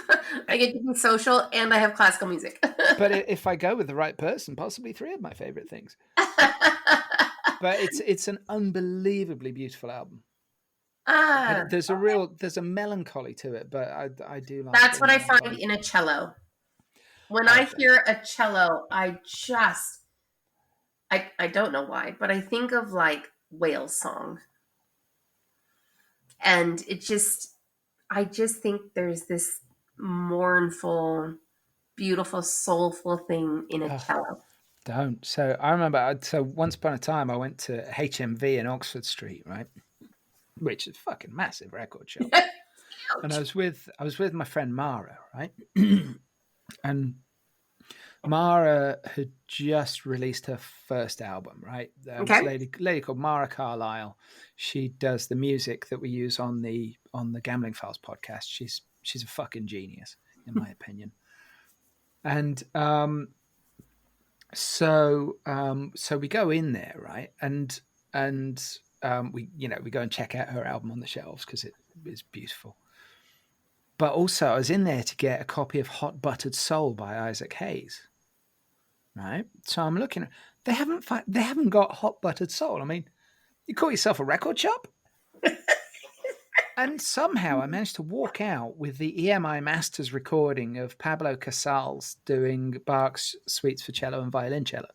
I get to be social, and I have classical music. But if I go with the right person, possibly 3 of my favorite things. But it's an unbelievably beautiful album. There's a melancholy to it, but I do like. That's what I find in a cello. When I hear a cello, I don't know why, but I think of like whale song, and I just think there's this mournful, beautiful, soulful thing in a cello. Don't. So I remember. So once upon a time, I went to HMV in Oxford Street, right, which is a fucking massive record shop. And I was with my friend Mara, right, and Mara had just released her first album, right? Okay. Lady called Mara Carlisle. She does the music that we use on the Gambling Files podcast. She's a fucking genius, in my opinion. And so we go in there, right? And we go and check out her album on the shelves because it is beautiful. But also, I was in there to get a copy of Hot Buttered Soul by Isaac Hayes. Right, so I'm looking. They haven't got Hot Buttered Soul. I mean, you call yourself a record shop? And somehow I managed to walk out with the EMI Masters recording of Pablo Casals doing Bach's Suites for Cello and Violoncello.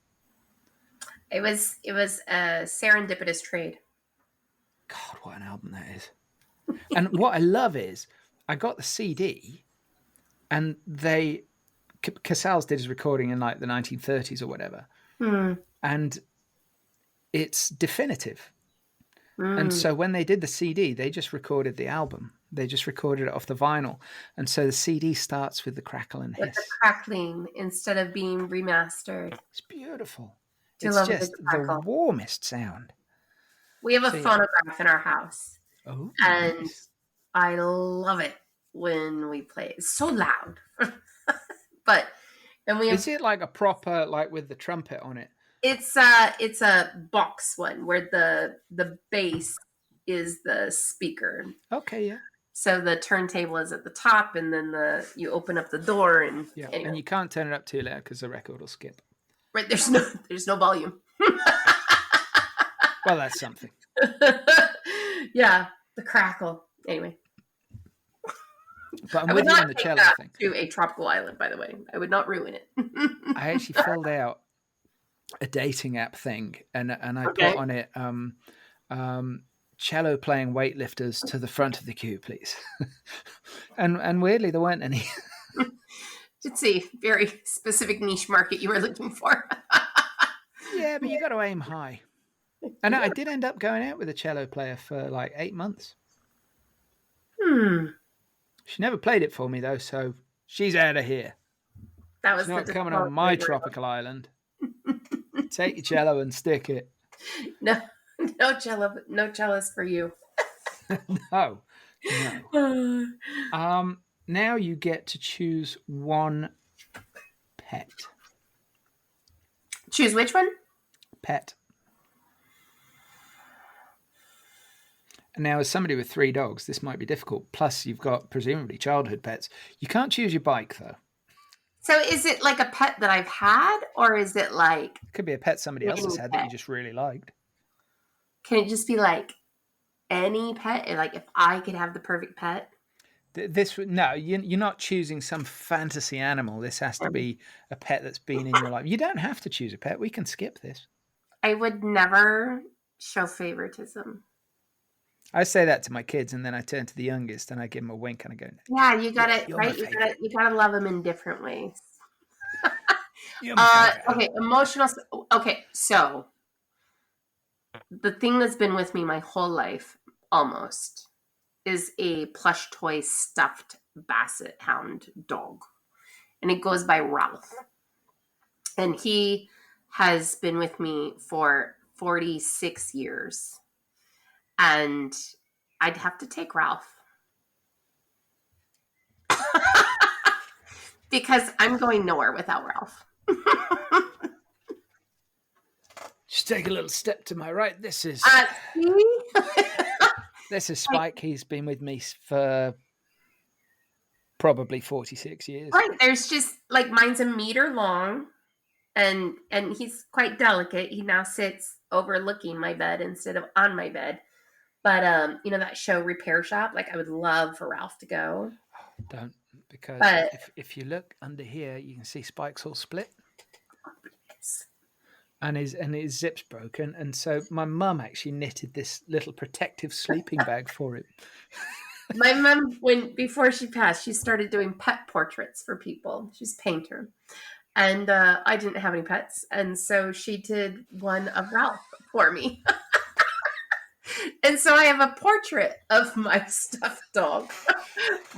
It was a serendipitous trade. God, what an album that is! And what I love is I got the CD, And Casals did his recording in like the 1930s or whatever. And it's definitive. And so when they did the CD, they just recorded the album. They just recorded it off the vinyl. And so the CD starts with the crackle and With the hiss. crackling instead of being remastered. It's beautiful. Do It's love a good just the crackle. warmest sound. We have a phonograph in our house. Oh, and nice. I love it when we play. It's so loud. Is it like a proper, like with the trumpet on it? It's a box one where the bass is the speaker. Okay, yeah. So the turntable is at the top, and then you open up the door, and anyway. And you can't turn it up too loud because the record will skip. Right, there's no volume. Well, that's something. Yeah, the crackle. Anyway. But I'm with you on the cello thing. To a tropical island, by the way. I would not ruin it. I actually filled out a dating app thing, and I put on it cello playing weightlifters to the front of the queue, please. and weirdly, there weren't any. It's a very specific niche market you were looking for. Yeah, but you got to aim high. And I did end up going out with a cello player for like 8 months. She never played it for me though, so she's out of here. That was she's not coming on my tropical island. Take your cello and stick it. No cello, no cellos for you. No. Now you get to choose one pet. Choose which one? Pet. Now, as somebody with 3 dogs, this might be difficult. Plus, you've got presumably childhood pets. You can't choose your bike, though. So is it like a pet that I've had, or is it like... It could be a pet somebody else has had that you just really liked. Can it just be like any pet? Like if I could have the perfect pet? No, you're not choosing some fantasy animal. This has to be a pet that's been in your life. You don't have to choose a pet. We can skip this. I would never show favoritism. I say that to my kids, and then I turn to the youngest and I give him a wink and I go, "Yeah, you got it right. You gotta love them in different ways." Okay, emotional. Okay, so the thing that's been with me my whole life, almost, is a plush toy stuffed basset hound dog, and it goes by Ralph, and he has been with me for 46 years. And I'd have to take Ralph. Because I'm going nowhere without Ralph. Just take a little step to my right. This is this is Spike. He's been with me for probably 46 years. Right. There's just like mine's a meter long, and he's quite delicate. He now sits overlooking my bed instead of on my bed. But you know that show Repair Shop? Like I would love for Ralph to go. Don't, because if you look under here, you can see Spike's all split. And his zip's broken, and so my mum actually knitted this little protective sleeping bag for him. My mum, before she passed, she started doing pet portraits for people. She's a painter, and I didn't have any pets, and so she did one of Ralph for me. And so I have a portrait of my stuffed dog,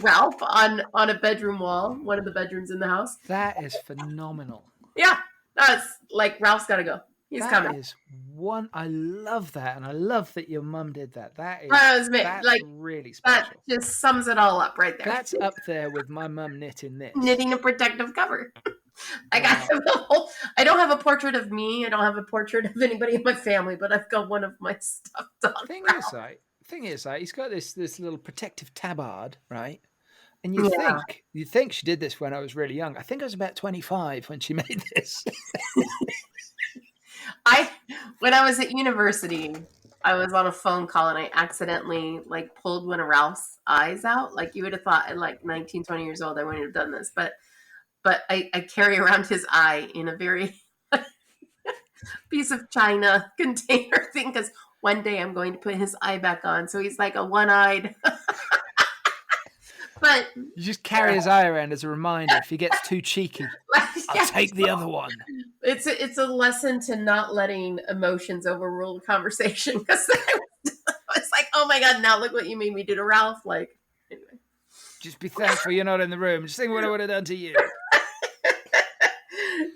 Ralph, on a bedroom wall, one of the bedrooms in the house. That is phenomenal. Yeah, that's like Ralph's got to go. He's coming. That is one. I love that, and I love that your mum did that. That's like really special. That just sums it all up right there. That's up there with my mum knitting this. Knitting a protective cover. I don't have a portrait of me. I don't have a portrait of anybody in my family, but I've got one of my stuffed dogs. Thing is, he's got this little protective tabard, right? And you think she did this when I was really young. I think I was about 25 when she made this. When I was at university, I was on a phone call and I accidentally like pulled one of Ralph's eyes out. Like you would have thought at like 19, 20 years old, I wouldn't have done this, but I carry around his eye in a very piece of china container thing because one day I'm going to put his eye back on. So he's like a one-eyed But You just carry his eye around as a reminder. If he gets too cheeky, I'll take the other one. It's a lesson to not letting emotions overrule the conversation. Because it's like, oh my god, now look what you made me do to Ralph. Like, anyway. Just be thankful you're not in the room. Just think what I would have done to you.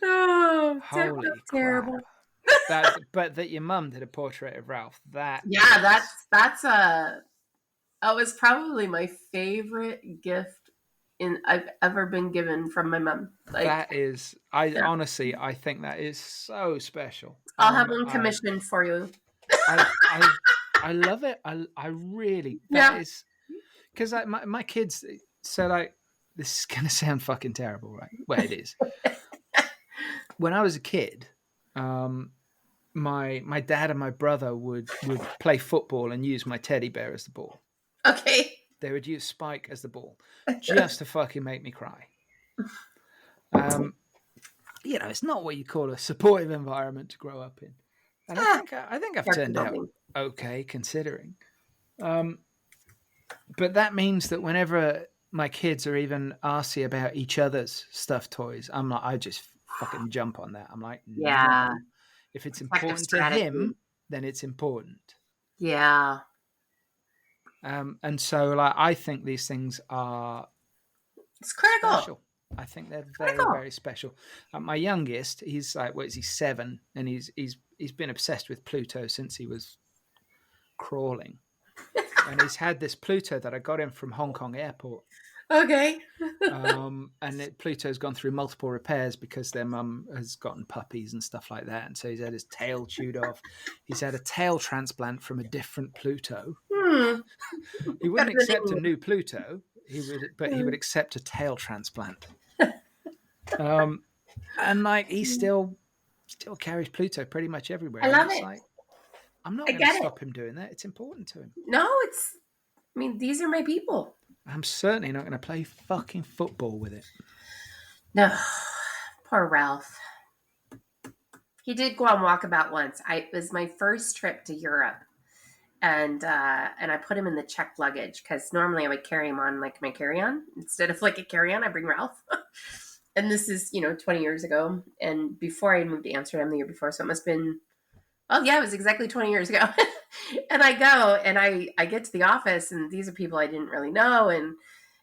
Oh, holy terrible. Crap. But that your mum did a portrait of Ralph. That was probably my favorite gift I've ever been given from my mom. Like, that is, honestly, I think that is so special. I'll have one commissioned for you. I love it. I really, that is, because like my kids, so like, this is gonna sound fucking terrible, right? Well, it is. When I was a kid, my dad and my brother would play football and use my teddy bear as the ball. Okay. They would use Spike as the ball, just to fucking make me cry. It's not what you call a supportive environment to grow up in, and I think I've turned out okay considering. But that means that whenever my kids are even arsy about each other's stuffed toys, I'm like, I just fucking jump on that. I'm like, no. If it's important to him, then it's important. Yeah. And so, like, I think these things are critical. Special. I think they're very, very special. My youngest, he's like, what is he, 7, and he's been obsessed with Pluto since he was crawling, and he's had this Pluto that I got him from Hong Kong airport. Okay. And Pluto's gone through multiple repairs because their mum has gotten puppies and stuff like that, and so he's had his tail chewed off. He's had a tail transplant from a different Pluto. He wouldn't accept a new Pluto. He would accept a tail transplant. And like he still carries Pluto pretty much everywhere. I love it. Like, I'm not going to stop him doing that. It's important to him. No, these are my people. I'm certainly not going to play fucking football with it. No, poor Ralph. He did go on walkabout once. It was my first trip to Europe, and I put him in the checked luggage because normally I would carry him on like my carry-on instead of like a carry-on. I bring Ralph, and this is 20 years ago, and before I moved to Amsterdam the year before, so it must have been. Oh yeah, it was exactly 20 years ago. And I go and I get to the office and these are people I didn't really know. And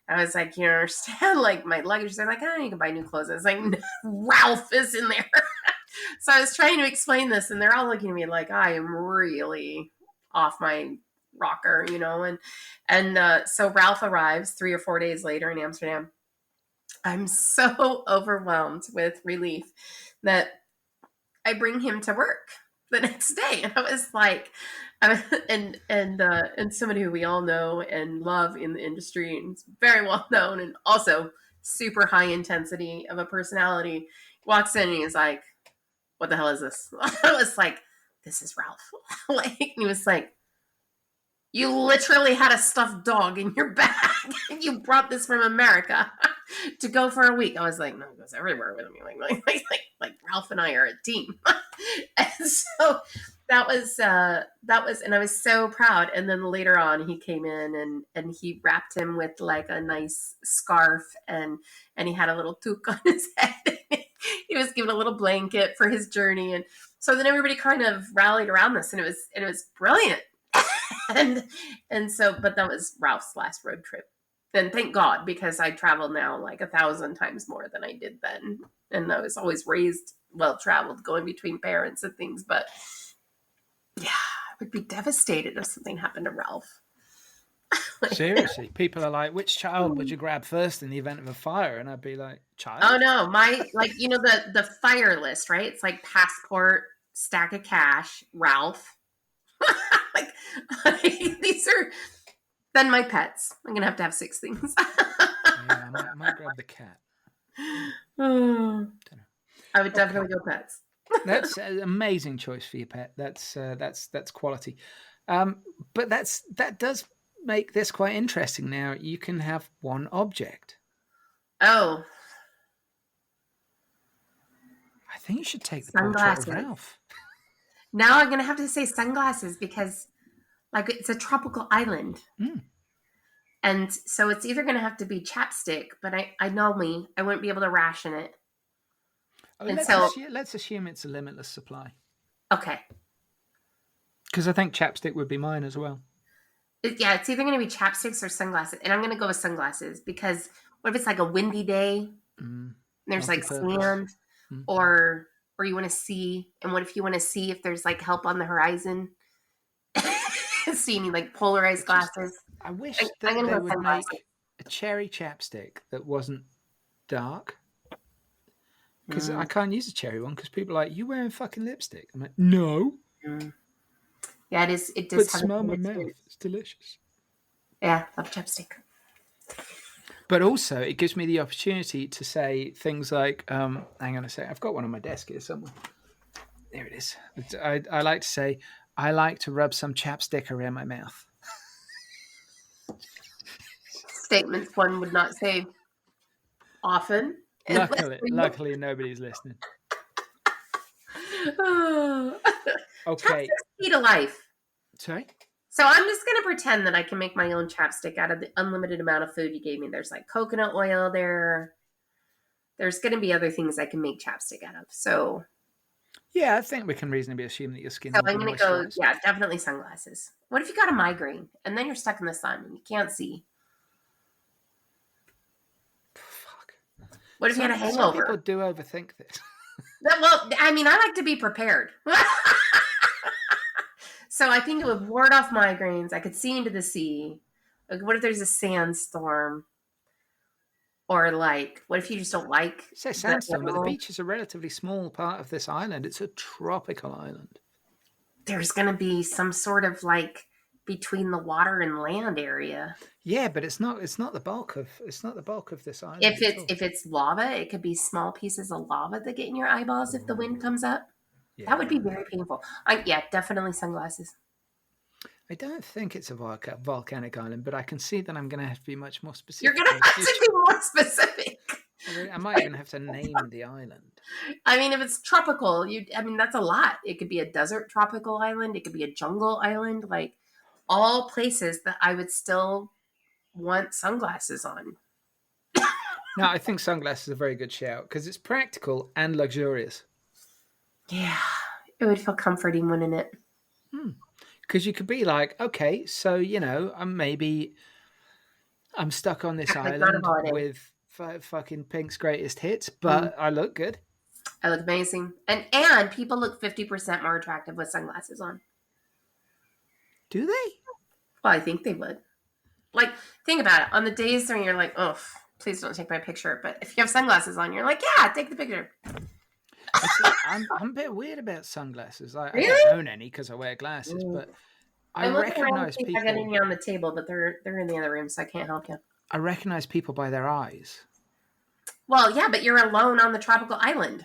I was like, you understand, like my luggage. They're like, you can buy new clothes. I was like, no, Ralph is in there. So I was trying to explain this and they're all looking at me like I am really off my rocker, and so Ralph arrives 3 or 4 days later in Amsterdam. I'm so overwhelmed with relief that I bring him to work the next day. And I was like, and somebody who we all know and love in the industry and is very well known and also super high intensity of a personality walks in and he's like, what the hell is this? I was like, this is Ralph. And he was like, you literally had a stuffed dog in your bag and you brought this from America to go for a week. I was like, no, he goes everywhere with me. Like Ralph and I are a team. And so that was, and I was so proud. And then later on he came in and he wrapped him with like a nice scarf and he had a little toque on his head. He was given a little blanket for his journey. And so then everybody kind of rallied around this and it was brilliant. and so, but that was Ralph's last road trip. And thank God, because I travel now like 1,000 times more than I did then. And I was always raised, well-traveled, going between parents and things. But yeah, I would be devastated if something happened to Ralph. Seriously, people are like, which child would you grab first in the event of a fire? And I'd be like, child? Oh no, the fire list, right? It's like passport, stack of cash, Ralph. like these are then my pets. I'm gonna have to have 6 things. Yeah, I might grab the cat. I would definitely go pets. That's an amazing choice for your pet. That's quality. But that does make this quite interesting. Now you can have one object. Oh, I think you should take the portrait of Ralph. Now I'm gonna have to say sunglasses because, like, it's a tropical island. And so it's either going to have to be chapstick, but I know me, I wouldn't be able to ration it. Oh, And let's assume it's a limitless supply. okay. Because I think chapstick would be mine as well. Yeah, it's either going to be chapsticks or sunglasses. And I'm going to go with sunglasses because what if it's like a windy day and there's like sand or you want to see, and what if you want to see if there's like help on the horizon? See any like polarized glasses. I wish that they would make a cherry chapstick that wasn't dark. Because I can't use a cherry one because people are like, you wearing fucking lipstick? I'm like, no. Yeah, it is. It does. But smell my mouth. It's delicious. Yeah, love chapstick. But also, it gives me the opportunity to say things like, hang on a sec, I've got one on my desk here somewhere. There it is. I like to say, I like to rub some chapstick around my mouth. Statements one would not say often. Luckily, nobody's listening. Okay. Chapstick's key to life. Sorry? So I'm just going to pretend that I can make my own chapstick out of the unlimited amount of food you gave me. There's like coconut oil there. There's going to be other things I can make chapstick out of. So yeah, I think we can reasonably assume that your skin. So I'm going to go, yeah, definitely sunglasses. What if you got a migraine and then you're stuck in the sun and you can't see? Fuck. What if you had a hangover? Some people do overthink this. Well, I mean, I like to be prepared. So I think it would ward off migraines. I could see into the sea. Like, what if there's a sandstorm? Or like, what if you just don't like... Say sandstorm, but the beach is a relatively small part of this island. It's a tropical island. There's going to be some sort of like between the water and land area. Yeah, but it's not the bulk of this island. If it's lava, it could be small pieces of lava that get in your eyeballs if the wind comes up. Yeah. That would be very painful. Yeah, definitely sunglasses. I don't think it's a volcanic island, but I can see that I'm going to have to be much more specific. You're going to have to be more specific. I might even have to name the island. I mean, if it's tropical, that's a lot. It could be a desert tropical island. It could be a jungle island. Like, all places that I would still want sunglasses on. No, I think sunglasses are a very good shout because it's practical and luxurious. Yeah, it would feel comforting, wouldn't it? Because you could be like, okay, so, I'm stuck on this island with fucking Pink's greatest hits, but I look good. I look amazing. And people look 50% more attractive with sunglasses on. Do they? Well, I think they would. Like, think about it. On the days when you're like, oh, please don't take my picture. But if you have sunglasses on, you're like, yeah, take the picture. I'm a bit weird about sunglasses. Really? I don't own any because I wear glasses, but I recognize people. I got any on the table, but they're in the other room, so I can't help you. I recognize people by their eyes. Well, yeah, but you're alone on the tropical island.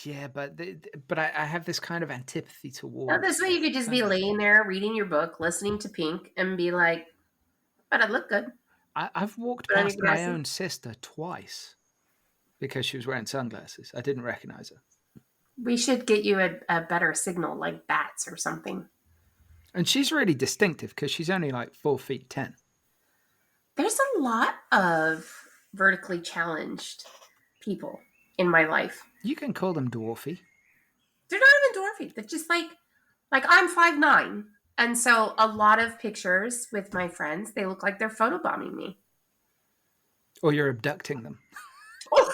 Yeah, but I have this kind of antipathy towards. No, this way you could just be laying there reading your book, listening to Pink, and be like, "But I look good." I've walked past my own sister twice because she was wearing sunglasses. I didn't recognize her. We should get you a better signal, like bats or something. And she's really distinctive because she's only like 4'10". There's a lot of vertically challenged people in my life. You can call them dwarfy. They're not even dwarfy. They're just like I'm 5'9", and so a lot of pictures with my friends, they look like they're photobombing me. Or you're abducting them. Or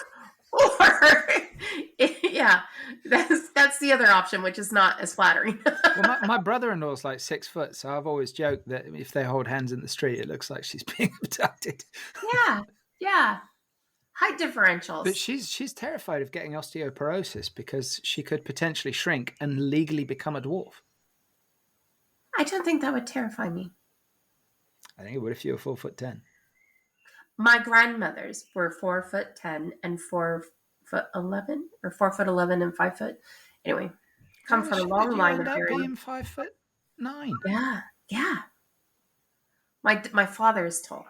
yeah, that's the other option, which is not as flattering. Well, my brother-in-law's like 6 foot, so I've always joked that if they hold hands in the street, it looks like she's being abducted. Yeah. Height differentials. But she's terrified of getting osteoporosis because she could potentially shrink and legally become a dwarf. I don't think that would terrify me. I think it would if you were 4'10". My grandmothers were 4'10" and 4'11", or 4'11" and 5 foot. Anyway, come from a long line of being 5'9". Yeah. My father is tall.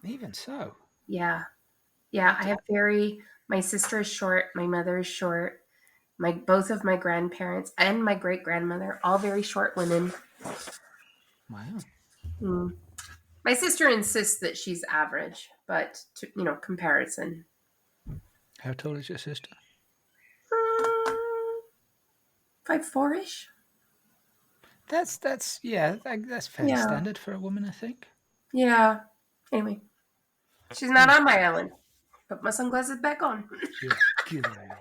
Even so. Yeah. I have my sister is short. My mother is short. Both of my grandparents and my great grandmother, all very short women. Wow. My sister insists that she's average, but comparison. How tall is your sister? 5'4"-ish. That's fairly Yeah. standard for a woman, I think. Yeah. Anyway, she's not on my island. Put my sunglasses back on. Yeah, good idea.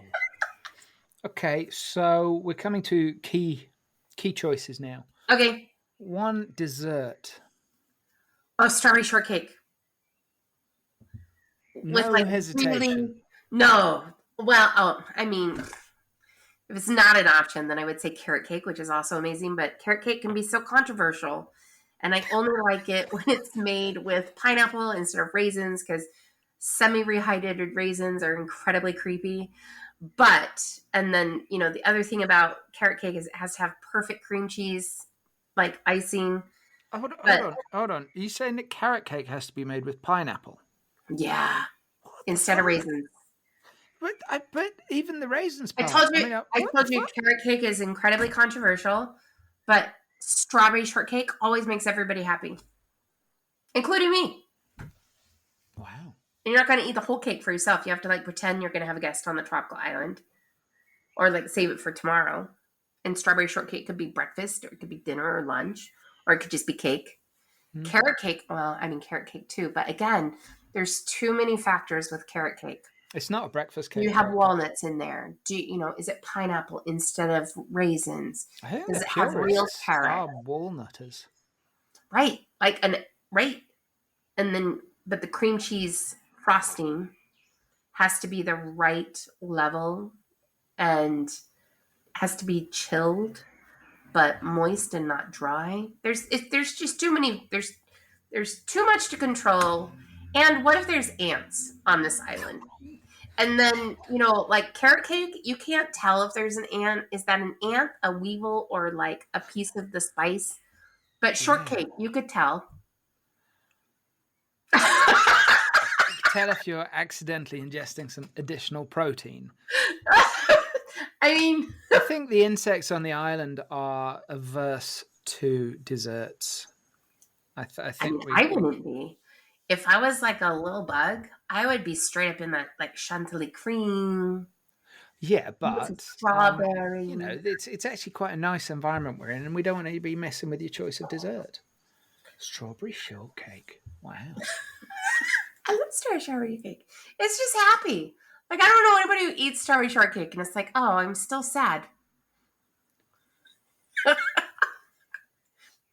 Okay, so we're coming to key choices now. Okay. One dessert. Oh, strawberry shortcake. With No like hesitation. really no. Well, I mean, if it's not an option, then I would say carrot cake, which is also amazing. But carrot cake can be so controversial, and I only like it when it's made with pineapple instead of raisins because semi-rehydrated raisins are incredibly creepy. But and then the other thing about carrot cake is it has to have perfect cream cheese, like icing. Hold But on. Are you saying that carrot cake has to be made with pineapple? yeah, instead of raisins. But even the raisins I part. told you, I What the told you, fuck? carrot cake is incredibly controversial, but strawberry shortcake always makes everybody happy, including me. Wow. And you're not going to eat the whole cake for yourself. You have to pretend you're going to have a guest on the tropical island, or save it for tomorrow. And strawberry shortcake could be breakfast, or it could be dinner or lunch, or it could just be cake. Carrot cake, well, I mean carrot cake too, but again, there's too many factors with carrot cake. It's not a breakfast cake. You have walnuts in there. Is it pineapple instead of raisins? I think Does the it have real purists carrot? are walnutters. Right. Right. And then but the cream cheese frosting has to be the right level and has to be chilled but moist and not dry. There's just too many there's too much to control. And what if there's ants on this island? And then, carrot cake, you can't tell if there's an ant. Is that an ant, a weevil, or a piece of the spice? But shortcake, you could tell. Tell if you're accidentally ingesting some additional protein. I mean, I think the insects on the island are averse to desserts. I think I wouldn't be. If I was a little bug, I would be straight up in that chantilly cream. Yeah, but strawberry. it's actually quite a nice environment we're in, and we don't want to be messing with your choice of dessert. Strawberry shortcake. Wow. I love strawberry shortcake. It's just happy. I don't know anybody who eats strawberry shortcake and it's oh, I'm still sad.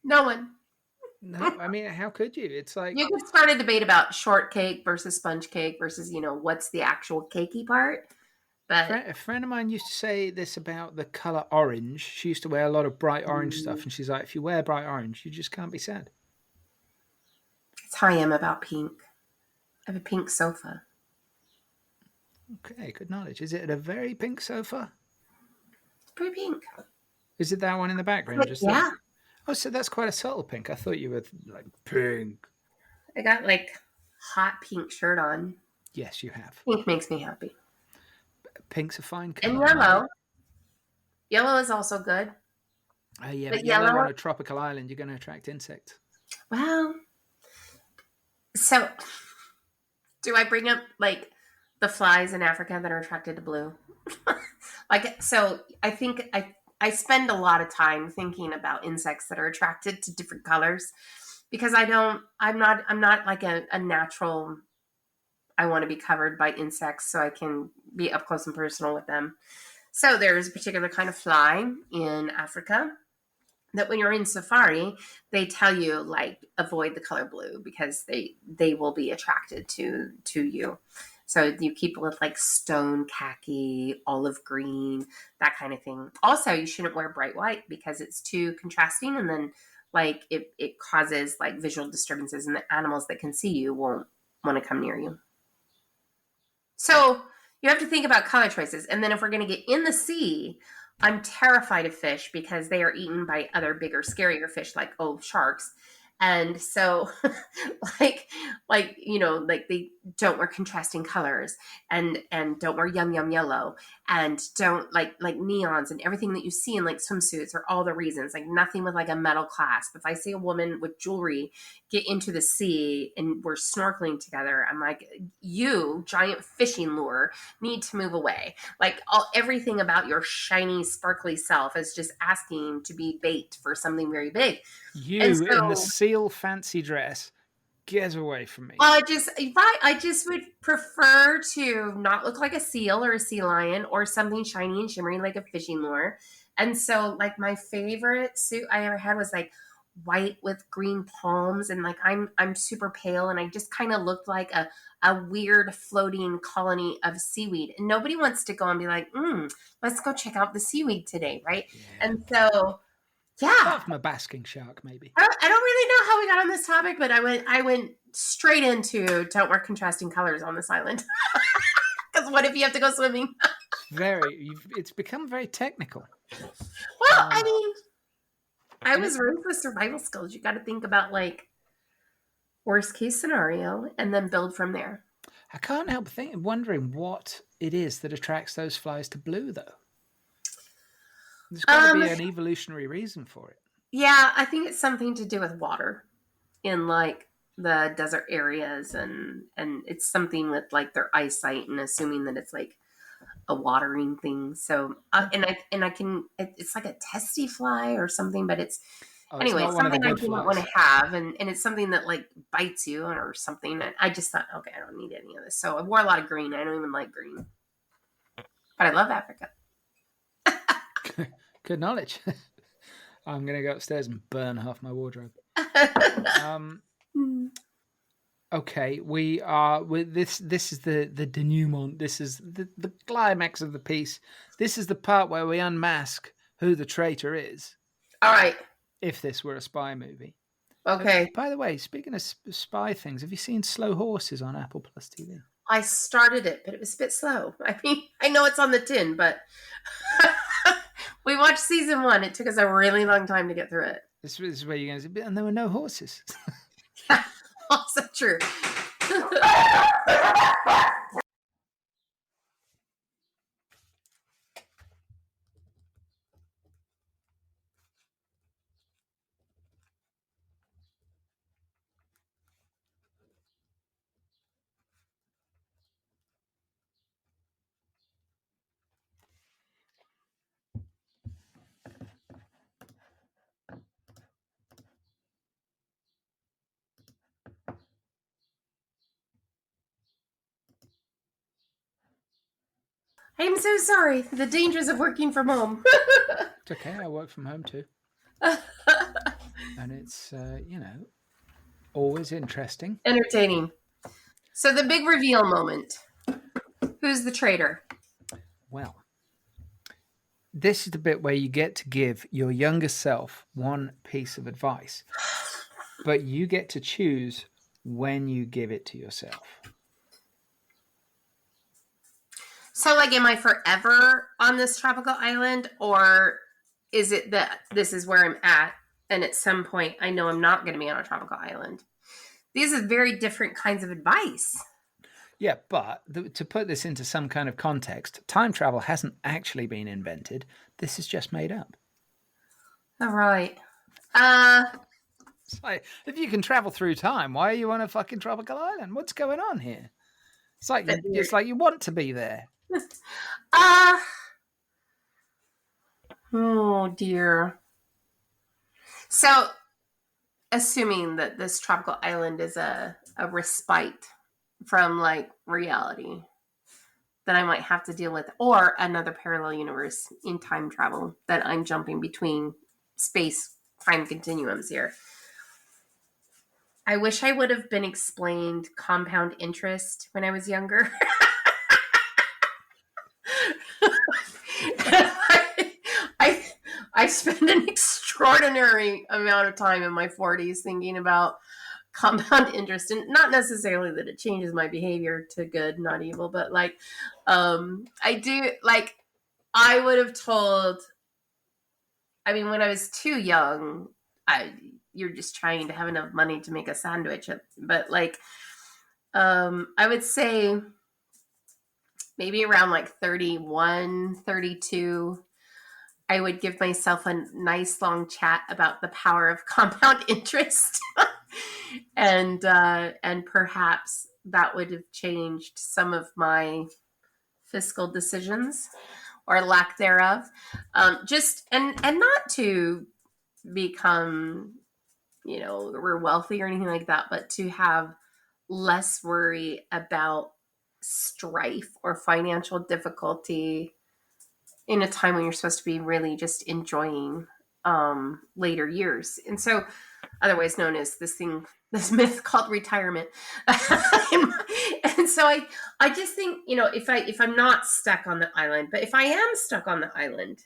No one. No, I mean, how could you? It's you could start a debate about shortcake versus sponge cake versus what's the actual cakey part. But a friend of mine used to say this about the color orange. She used to wear a lot of bright orange stuff, and she's like, if you wear bright orange, you just can't be sad. That's how I am about pink. I have a pink sofa. Okay, good knowledge. Is it a very pink sofa? It's pretty pink. Is it that one in the background? Yeah. Oh, so that's quite a subtle pink. I thought you were pink. I got hot pink shirt on. Yes, you have. Pink makes me happy. Pink's a fine color. And yellow. Yellow is also good. Yeah, but yellow on a tropical island, you're going to attract insects. Well, so do I bring up the flies in Africa that are attracted to blue? So I think I spend a lot of time thinking about insects that are attracted to different colors because I'm not a natural. I want to be covered by insects so I can be up close and personal with them. So there's a particular kind of fly in Africa that when you're in safari, they tell you avoid the color blue because they will be attracted to you. So you keep with stone khaki, olive green, that kind of thing. Also, you shouldn't wear bright white because it's too contrasting, and then it causes visual disturbances, and the animals that can see you won't want to come near you. So you have to think about color choices. And then if we're going to get in the sea, I'm terrified of fish because they are eaten by other bigger, scarier fish sharks. And so they don't wear contrasting colors and don't wear yum yum yellow and don't like neons and everything that you see in swimsuits are all the reasons. Nothing with a metal clasp. If I see a woman with jewelry get into the sea and we're snorkeling together, I'm like, you, giant fishing lure, need to move away. Like everything about your shiny, sparkly self is just asking to be bait for something very big. And You so in the seal fancy dress, get away from me. I just would prefer to not look like a seal or a sea lion or something shiny and shimmering like a fishing lure. And so, like, my favorite suit I ever had was like white with green palms, and like I'm super pale, and I just kind of looked like a weird floating colony of seaweed. And nobody wants to go and be like, let's go check out the seaweed today, right? Yeah. And so, yeah. Apart from a basking shark, maybe. I don't really know how we got on this topic, but I went straight into don't wear contrasting colors on this island. Because what if you have to go swimming? It's become very technical. Well, I mean, I was raised with survival skills. You got to think about like worst case scenario and then build from there. I can't help wondering what it is that attracts those flies to blue, though. There's got to be an evolutionary reason for it. Yeah, I think it's something to do with water in like the desert areas, and it's something with like their eyesight and assuming that it's like a watering thing. So and I can, it's like a testy fly or something, but it's anyway, it's something I do not want to have, and it's something that like bites you or something. And I just thought, okay, I don't need any of this. So I wore a lot of green. I don't even like green, but I love Africa. Good knowledge. I'm going to go upstairs and burn half my wardrobe. Okay, we are with this. This is the denouement. This is the climax of the piece. This is the part where we unmask who the traitor is. All right. If this were a spy movie. Okay. By the way, speaking of spy things, have you seen Slow Horses on Apple Plus TV? I started it, but it was a bit slow. I mean, I know it's on the tin, but we watched season 1. It took us a really long time to get through it. This is where you're going to say, and there were no horses. Yeah, also true. I'm so sorry. The dangers of working from home. It's okay. I work from home too. And it's, always interesting. Entertaining. So the big reveal moment. Who's the traitor? Well, this is the bit where you get to give your younger self one piece of advice, but you get to choose when you give it to yourself. So, like, am I forever on this tropical island, or is it that this is where I'm at, and at some point I know I'm not going to be on a tropical island? These are very different kinds of advice. Yeah, but to put this into some kind of context, time travel hasn't actually been invented. This is just made up. All right. It's like, if you can travel through time, why are you on a fucking tropical island? What's going on here? It's like you want to be there. Oh dear. So, assuming that this tropical island is a respite from like reality that I might have to deal with, or another parallel universe in time travel that I'm jumping between space time continuums here. I wish I would have been explained compound interest when I was younger. I spent an extraordinary amount of time in my 40s thinking about compound interest, and not necessarily that it changes my behavior to good, not evil, but like I do, like, I would have told, I mean, when I was too young, you're just trying to have enough money to make a sandwich, but like I would say maybe around like 31, 32, I would give myself a nice long chat about the power of compound interest. And perhaps that would have changed some of my fiscal decisions or lack thereof. Just and not to become, we're wealthy or anything like that, but to have less worry about strife or financial difficulty in a time when you're supposed to be really just enjoying later years. And so, otherwise known as this myth called retirement. And so I just think, if I'm not stuck on the island, but if I am stuck on the island,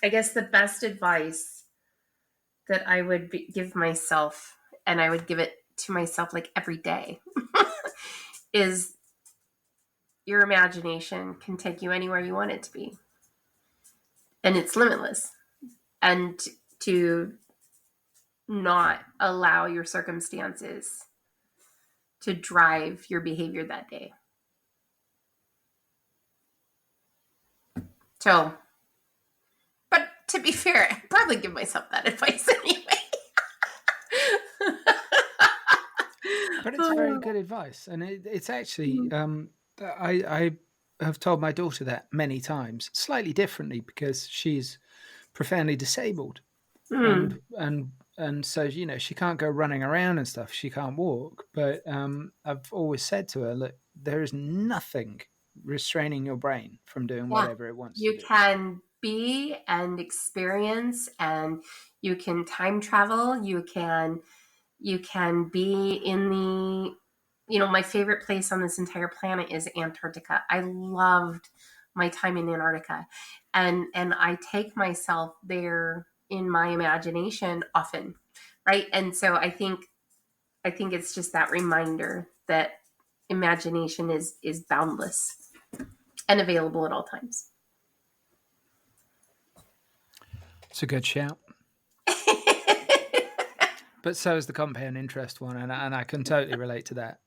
I guess the best advice that I would give myself, and I would give it to myself like every day, is your imagination can take you anywhere you want it to be. And it's limitless. And to not allow your circumstances to drive your behavior that day. So, but to be fair, I'd probably give myself that advice anyway. But it's very good advice. And it's actually, I have told my daughter that many times, slightly differently because she's profoundly disabled. And so, she can't go running around and stuff. She can't walk. But I've always said to her, look, there is nothing restraining your brain from doing whatever it wants to do. You can be and experience, and you can time travel. You can be in the, my favorite place on this entire planet is Antarctica. I loved my time in Antarctica, and I take myself there in my imagination often, right? And so I think it's just that reminder that imagination is boundless and available at all times. It's a good shout. But so is the compound interest one, and I can totally relate to that.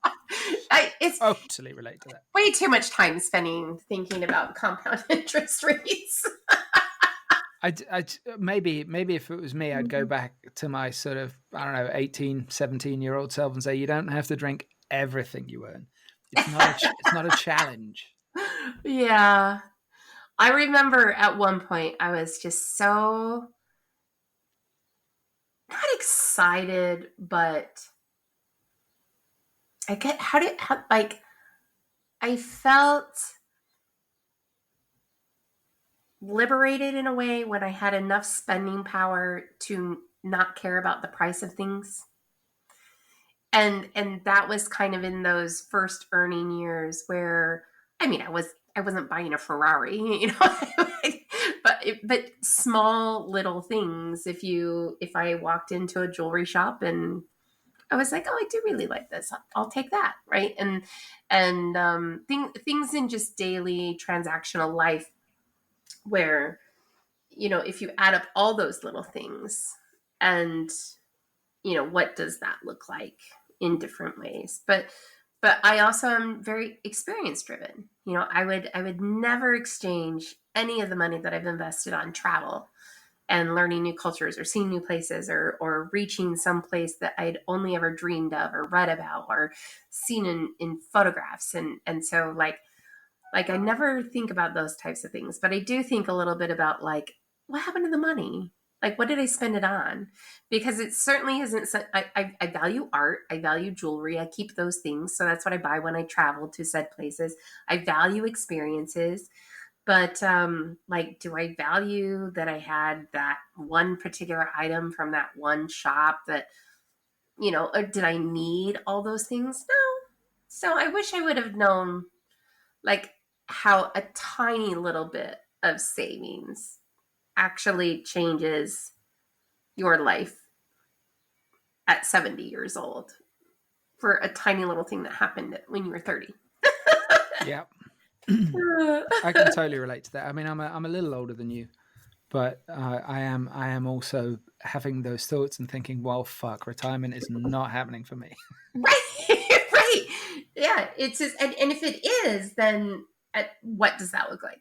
Totally relate to that. Way too much time spending thinking about compound interest rates. Maybe if it was me, I'd go back to my sort of, 18, 17-year-old self and say, you don't have to drink everything you earn. It's not a challenge. Yeah. I remember at one point I was just so not excited, but I felt liberated in a way when I had enough spending power to not care about the price of things. And that was kind of in those first earning years where, I wasn't buying a Ferrari, but small little things. If I walked into a jewelry shop and I was like, oh, I do really like this, I'll take that, right? And things in just daily transactional life where, if you add up all those little things and, what does that look like in different ways? But I also am very experience driven. I would never exchange any of the money that I've invested on travel and learning new cultures or seeing new places or reaching some place that I'd only ever dreamed of or read about or seen in photographs. And so like I never think about those types of things, but I do think a little bit about like, what happened to the money? Like, what did I spend it on? Because it certainly isn't, I value art. I value jewelry. I keep those things. So that's what I buy when I travel to said places. I value experiences. But do I value that I had that one particular item from that one shop that, or did I need all those things? No. So I wish I would have known like how a tiny little bit of savings actually changes your life at 70 years old for a tiny little thing that happened when you were 30. Yeah. I can totally relate to that. I'm a little older than you, but I am also having those thoughts and thinking, well, fuck, retirement is not happening for me. Right. Yeah. It's just, and if it is, then what does that look like?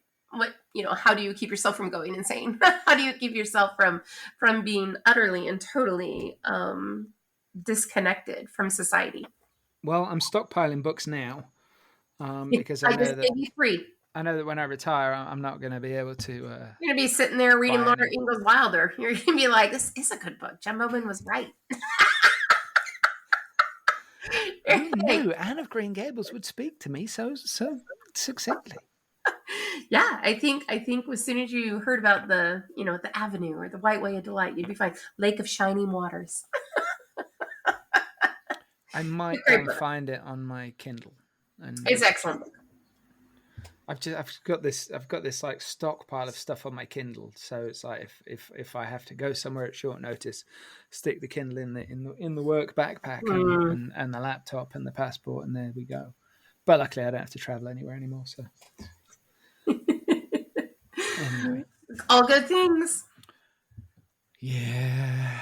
how do you keep yourself from going insane? How do you keep yourself from being utterly and totally disconnected from society? Well, I'm stockpiling books now because I just gave you 3. I know that when I retire, I'm not going to be able to You're gonna be sitting there reading buy Laura any. Ingalls Wilder. You're gonna be like, "This is a good book. Jen Bowman was right." Who knew Anne of Green Gables would speak to me so succinctly? Yeah, I think as soon as you heard about the the Avenue or the White Way of Delight, you'd be fine. Lake of Shining Waters. I might go and find it on my Kindle. And it's excellent. I've got this like stockpile of stuff on my Kindle, so it's like if I have to go somewhere at short notice, stick the Kindle in the work backpack and the laptop and the passport, and there we go. But luckily, I don't have to travel anywhere anymore. So anyway, all good things. Yeah.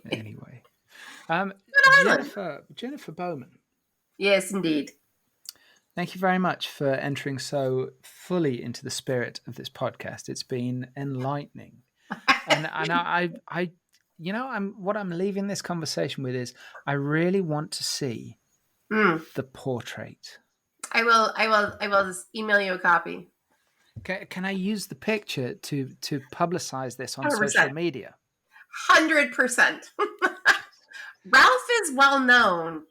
Anyway, Jennifer Bowman. Yes, indeed. Thank you very much for entering so fully into the spirit of this podcast. It's been enlightening, and what I'm leaving this conversation with is I really want to see the portrait. I will just email you a copy. Can I use the picture to publicize this on 100%. Social media? 100%. Ralph is well known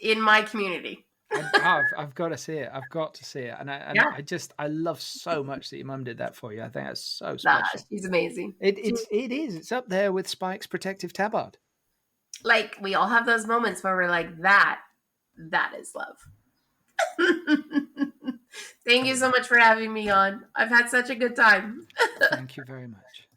in my community. I've got to see it. I've got to see it. And I love so much that your mum did that for you. I think that's so special. She's amazing. It is. It's up there with Spike's protective tabard. Like, we all have those moments where we're like, that is love. Thank you so much for having me on. I've had such a good time. Thank you very much.